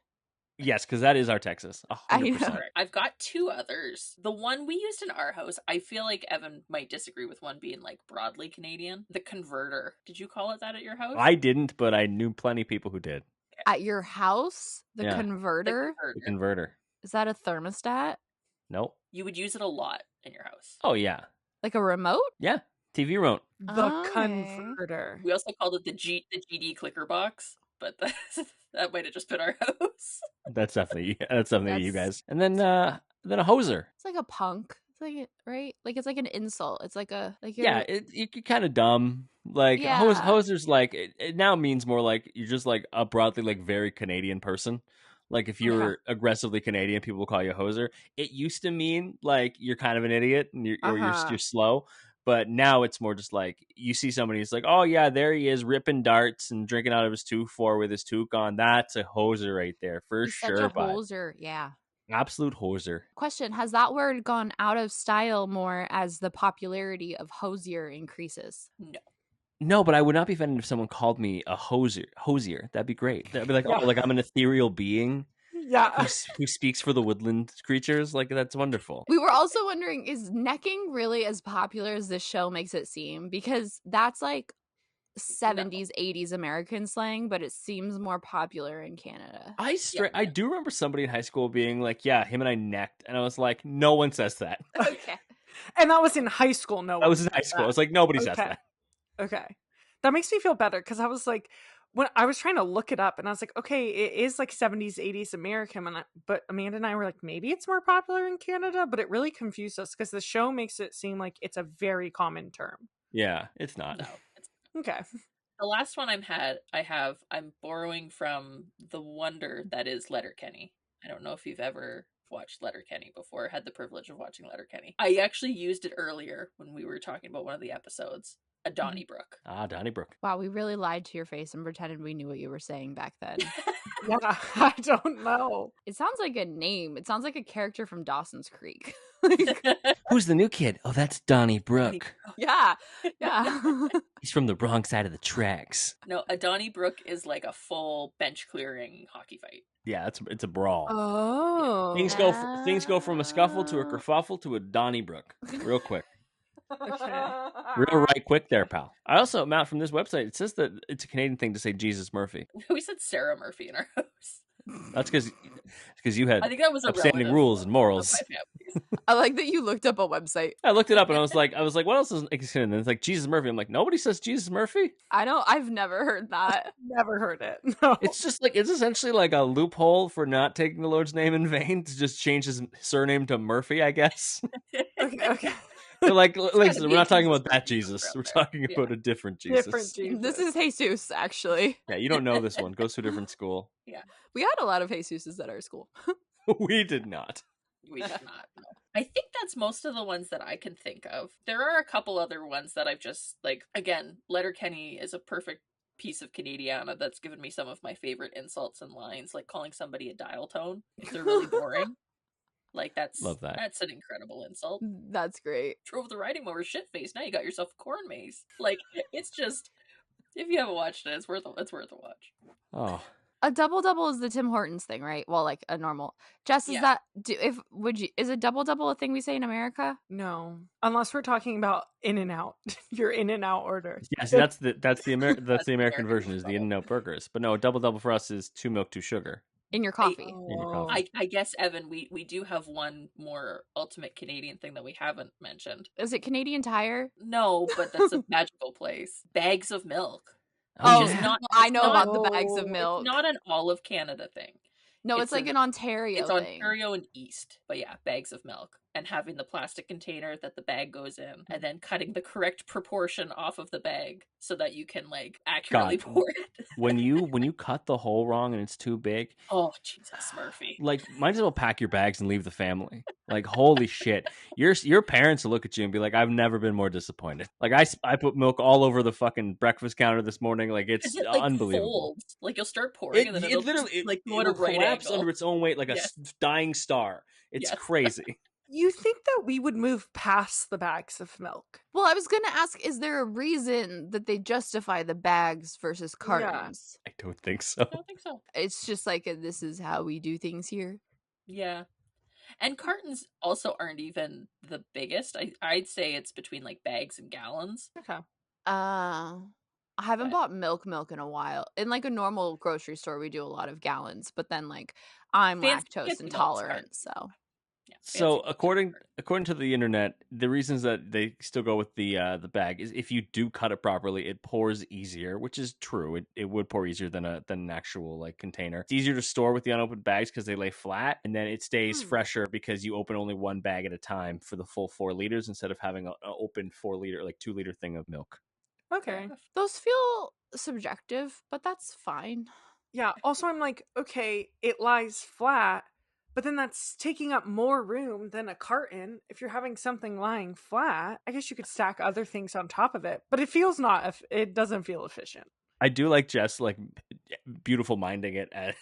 Yes, because that is our Texas. I know. 100%. Alright, I've got two others. The one we used in our house, I feel like Evan might disagree with one being like broadly Canadian. The converter. Did you call it that at your house? I didn't, but I knew plenty of people who did. At your house, the Yeah. The converter, The converter. is that a thermostat? Nope. You would use it a lot in your house. Oh, yeah. Like a remote? Yeah. TV remote. The Okay. converter. We also called it the GD clicker box, but that might have just been our house. That's definitely you That's- guys. And then a hoser. It's like a punk. It's like right? Like it's like an insult. It's like a like Yeah, you're kind of dumb. Like Yeah. hoser's like it now means more like you're just like a broadly like very Canadian person. Like if you're aggressively Canadian, people will call you a hoser. It used to mean like you're kind of an idiot and you're slow. But now it's more just like you see somebody who's like, oh yeah, there he is ripping darts and drinking out of his 2-4 with his toque on. That's a hoser right there for He's sure. such a bud. hoser. Yeah. Absolute hoser. Question: has that word gone out of style more as the popularity of hosier increases? No. No, but I would not be offended if someone called me a hosier. That'd be great. That'd be like, Yeah. oh, like I'm an ethereal being Yeah. who speaks for the woodland creatures. Like that's wonderful. We were also wondering, is necking really as popular as this show makes it seem? Because that's like 70s, 80s American slang, but it seems more popular in Canada. I do remember somebody in high school being like, yeah, him and I necked. And I was like, no one says that. Okay. And that was in high school. No, I was in high school. I was like, nobody says Okay. that. Okay. That makes me feel better because I was like, when I was trying to look it up and I was like, okay, it is like 70s, 80s American. But Amanda and I were like, maybe it's more popular in Canada, but it really confused us because the show makes it seem like it's a very common term. Yeah, it's not. No. It's Okay. the last one I'm borrowing from the wonder that is Letterkenny. I don't know if you've ever watched Letterkenny before, had the privilege of watching Letterkenny. I actually used it earlier when we were talking about one of the episodes. A Donnybrook. Ah, Donnybrook. Wow, we really lied to your face and pretended we knew what you were saying back then. Yeah, I don't know. It sounds like a name. It sounds like a character from Dawson's Creek. Who's the new kid? Oh, that's Donnybrook. Yeah. Yeah. He's from the wrong side of the tracks. No, a Donnybrook is like a full bench clearing hockey fight. Yeah, it's a brawl. Oh. Things go from a scuffle to a kerfuffle to a Donnybrook real quick. Okay. Real right quick there, pal. I also, Matt, from this website, it says that it's a Canadian thing to say Jesus Murphy. We said Sarah Murphy in our house. That's because you had I think that was a upstanding relative rules and of morals. my family. I like that you looked up a website. I looked it up and I was like, what else is existing? And it's like Jesus Murphy. I'm like, nobody says Jesus Murphy. I've never heard that. Never heard it. No. It's just like, it's essentially like a loophole for not taking the Lord's name in vain to just change his surname to Murphy, I guess. Okay. They're like, gotta listen, be we're a not talking Jesus about that Murphy Jesus. somewhere We're out there. talking Yeah. about a different Jesus. Different Jesus. This is Jesus, actually. Yeah, you don't know this one. Goes to a different school. We had a lot of Jesuses at our school. We did not. We did not. No. I think that's most of the ones that I can think of. There are a couple other ones that I've just, like, again, Letterkenny is a perfect piece of Canadiana that's given me some of my favorite insults and lines, like calling somebody a dial tone if they're really boring. Like, Love that. That's an incredible insult. That's great. Drove the riding mower shit face. Now you got yourself a corn maze. Like, it's just, if you haven't watched it, it's worth a watch. Oh, A double is the Tim Hortons thing, right? Well, like a normal. Jess, is Yeah. is a double a thing we say in America? No, unless we're talking about In-N-Out, your In-N-Out order. yeah. See, that's the That's the American American version is the double. In-N-Out burgers. But no, a double for us is 2 milk, 2 sugar. In your coffee. In your coffee. I guess, Evan, we do have one more ultimate Canadian thing that we haven't mentioned. Is it Canadian Tire? No, but that's a magical place. Bags of milk. Oh, Which is not- I know not- about the bags of Oh, milk. It's not an all of Canada thing. No, it's it's like an- an Ontario It's thing. Ontario and East. But yeah, bags of milk. And having the plastic container that the bag goes in, and then cutting the correct proportion off of the bag so that you can, like, accurately God. pour it. when you cut the hole wrong and it's too big, Oh, Jesus, Murphy. like, might as well pack your bags and leave the family. Like, holy shit, your parents will look at you and be like, I've never been more disappointed. Like, I put milk all over the fucking breakfast counter this morning. Like, it's It, like, unbelievable. folds. Like, you'll start pouring, and then it'll literally like go it at a will right collapse angle. under its own weight like a Yes. dying star. It's Yes. crazy. You think that we would move past the bags of milk? Well, I was going to ask, is there a reason that they justify the bags versus cartons? I don't think so. I don't think so. It's just like, this is how we do things here. Yeah. And cartons also aren't even the biggest. I'd say it's between, like, bags and gallons. Okay. I haven't But- bought milk in a while. In like a normal grocery store, we do a lot of gallons, but then like I'm Fancy lactose milk's intolerant, carton. so Yeah, So fancy according carton. according to the internet, the reasons that they still go with the bag is if you do cut it properly, it pours easier, which is true. It would pour easier than an actual like container. It's easier to store with the unopened bags because they lay flat, and then it stays fresher because you open only one bag at a time for the full 4 liters instead of having an open 4 liter, like 2 liter thing of milk. Okay. those feel subjective, but that's fine. Yeah. Also, I'm like, okay, it lies flat, but then that's taking up more room than a carton. If you're having something lying flat, I guess you could stack other things on top of it, but it feels not. It doesn't feel efficient. I do like Jess like beautiful minding it at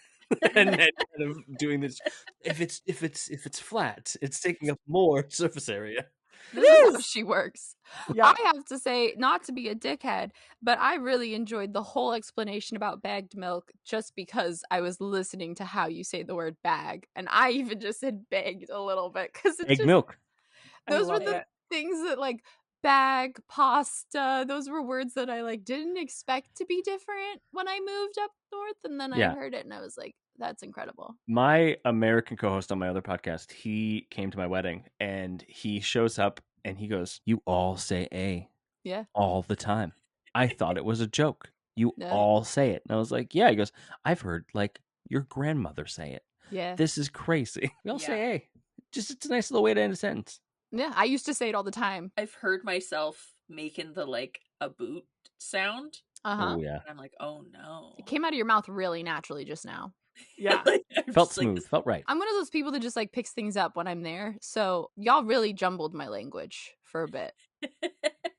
and then kind of doing this. If it's flat, it's taking up more surface area. This is how she works. Yeah. I have to say, not to be a dickhead, but I really enjoyed the whole explanation about bagged milk just because I was listening to how you say the word bag. And I even just said bagged a little bit because it's Egg just, milk. I those were love the it. things that like bag, pasta, those were words that I like didn't expect to be different when I moved up north. And then Yeah. I heard it and I was like, that's incredible. My American co-host on my other podcast, he came to my wedding and he shows up and he goes, "You all say A Yeah. all the time." I thought it was a joke. You No. all say it. And I was like, "Yeah." He goes, "I've heard like your grandmother say it. Yeah. This is crazy." We all Yeah. say A. Just it's a nice little way to end a sentence. Yeah. I used to say it all the time. I've heard myself making the, like, a boot sound. Uh-huh. Oh yeah. And I'm like, oh no. It came out of your mouth really naturally just now. Yeah. Like, I'm Felt just like, smooth, felt right. I'm one of those people that just like picks things up when I'm there. So y'all really jumbled my language for a bit,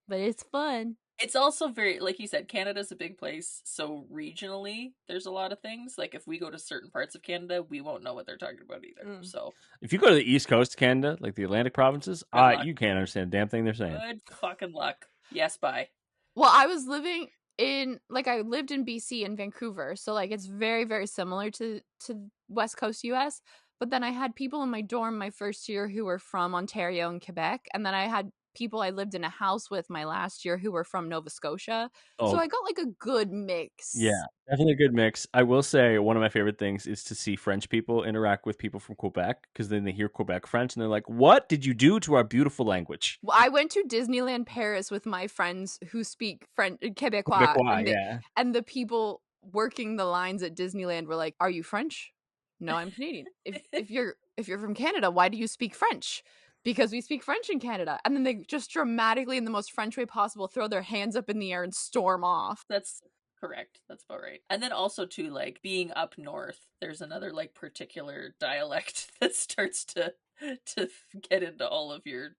but it's fun. It's also very, like you said, Canada's a big place, so regionally there's a lot of things. Like, if we go to certain parts of Canada, we won't know what they're talking about either. Mm. So If you go to the East Coast of Canada, like the Atlantic provinces, Good luck. you can't understand a damn thing they're saying. good fucking luck. Yes, bye. Well, I was living in I lived in BC in Vancouver, so like it's very very similar to West Coast US. But then I had people in my dorm my first year who were from Ontario and Quebec, and then I had people I lived in a house with my last year who were from Nova Scotia. Oh. So I got like a good mix. Yeah, definitely a good mix. I will say one of my favorite things is to see French people interact with people from Quebec, because then they hear Quebec French and they're like, "What did you do to our beautiful language?" Well, I went to Disneyland Paris with my friends who speak French, Quebecois, Quebecois, yeah. and the people working the lines at Disneyland were like, "Are you French?" No, I'm Canadian. If you're from Canada, why do you speak French? Because we speak French in Canada. And then they just dramatically, in the most French way possible, throw their hands up in the air and storm off. That's correct. That's about right. And then also too, like being up north, there's another like particular dialect that starts to get into all of your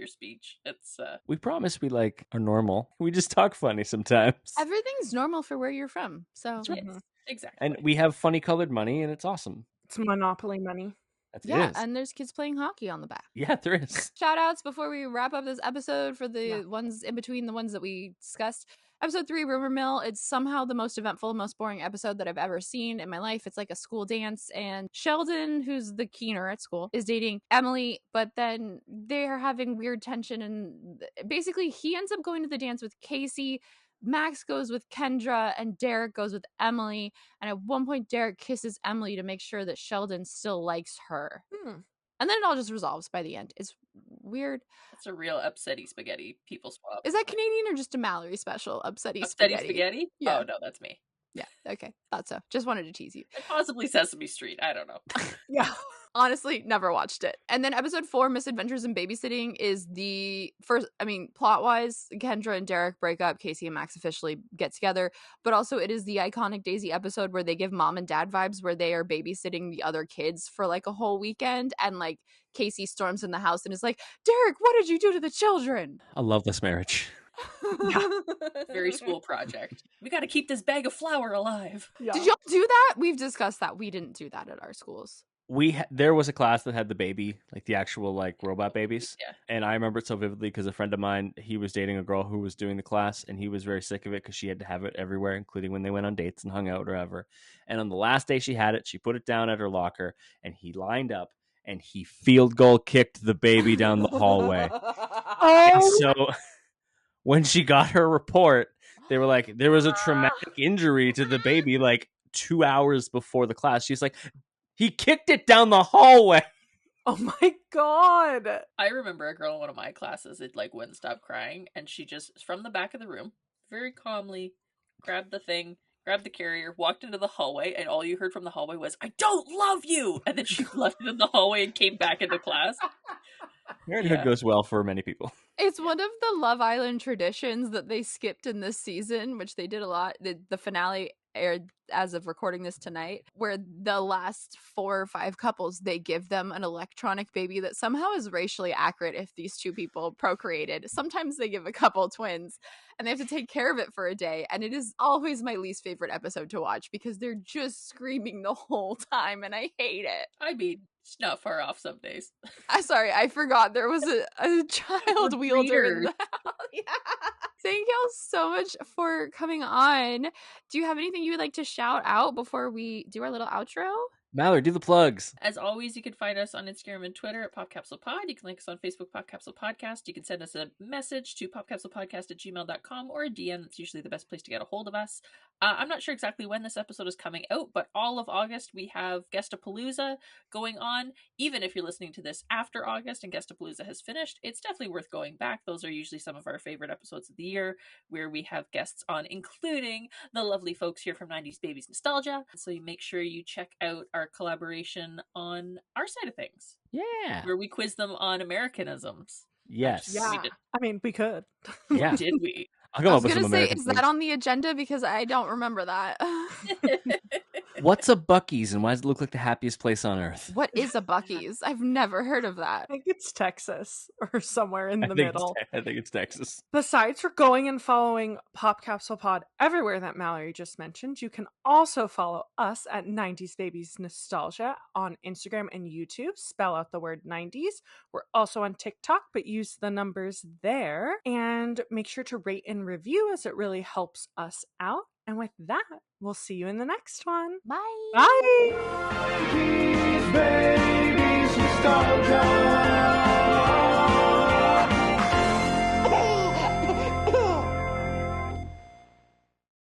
speech. It's We promise we like are normal. We just talk funny sometimes. Everything's normal for where you're from. So That's right. yes, exactly. And we have funny colored money, and it's awesome. It's Monopoly money. That's yeah, it is. and there's kids playing hockey on the back. Yeah, there is. Shout outs before we wrap up this episode for the ones in between the ones that we discussed. Episode 3, Rumor Mill. It's somehow the most eventful, most boring episode that I've ever seen in my life. It's like a school dance, and Sheldon, who's the keener at school, is dating Emily, but then they're having weird tension, and basically he ends up going to the dance with Casey. Max goes with Kendra, and Derek goes with Emily. And at one point, Derek kisses Emily to make sure that Sheldon still likes her. And then it all just resolves by the end. It's weird. That's a real upsetty spaghetti people swap. Is that Canadian or just a Mallory special? Upsetty spaghetti? Yeah. Oh, no, that's me. Yeah, okay. Thought so. Just wanted to tease you. And possibly Sesame Street. I don't know. Yeah. Honestly, never watched it. And then episode 4, Misadventures in Babysitting, is the first, plot-wise, Kendra and Derek break up, Casey and Max officially get together, but also it is the iconic Daisy episode where they give mom and dad vibes, where they are babysitting the other kids for like a whole weekend, and like Casey storms in the house and is like, Derek, what did you do to the children? I love this marriage. Very school project. We got to keep this bag of flour alive. Yeah. Did y'all do that? We've discussed that. We didn't do that at our schools. There was a class that had the baby, like the actual like robot babies. Yeah. And I remember it so vividly because a friend of mine, he was dating a girl who was doing the class, and he was very sick of it because she had to have it everywhere, including when they went on dates and hung out or whatever. And on the last day she had it, she put it down at her locker, and he lined up and he field goal kicked the baby down the hallway. And so when she got her report, they were like, there was a traumatic injury to the baby like 2 hours before the class. She's like, he kicked it down the hallway. Oh my god. I remember a girl in one of my classes, it like wouldn't stop crying, and she just, from the back of the room, very calmly grabbed the thing, grabbed the carrier, walked into the hallway, and all you heard from the hallway was, I don't love you! And then she left it in the hallway and came back into class. Parenthood goes well for many people. It's one of the Love Island traditions that they skipped in this season, which they did a lot. The finale aired as of recording this tonight, where the last 4 or 5 couples, they give them an electronic baby that somehow is racially accurate if these two people procreated. Sometimes they give a couple twins, and they have to take care of it for a day, and it is always my least favorite episode to watch because they're just screaming the whole time, and I hate it. I mean, it's not far off some days. Sorry, I forgot there was a child wielder in the house. Yeah. Thank y'all so much for coming on. Do you have anything you would like to shout out before we do our little outro? Mallory, do the plugs. As always, you can find us on Instagram and Twitter at PopCapsulePod. You can like us on Facebook, PopCapsule Podcast. You can send us a message to popcapsulepodcast@gmail.com or a DM. That's usually the best place to get a hold of us. I'm not sure exactly when this episode is coming out, but all of August we have Guestapalooza going on. Even if you're listening to this after August and Guestapalooza has finished, it's definitely worth going back. Those are usually some of our favorite episodes of the year, where we have guests on, including the lovely folks here from 90s Babies Nostalgia. So you make sure you check out our collaboration on our side of things. Yeah. Where we quiz them on Americanisms. Yes. Yeah. We did. I mean, we could. Yeah. Did we? I'll I come was up with gonna some say, American is things. that on the agenda? Because I don't remember that. What's a Buc-ee's and why does it look like the happiest place on earth? What is a Buc-ee's? I've never heard of that. I think it's Texas or somewhere in the middle. I think it's Texas. Besides for going and following Pop Capsule Pod everywhere that Mallory just mentioned, you can also follow us at 90s Babies Nostalgia on Instagram and YouTube. Spell out the word 90s. We're also on TikTok, but use the numbers there. And make sure to rate and review, as it really helps us out. And with that, we'll see you in the next one. Bye. Bye.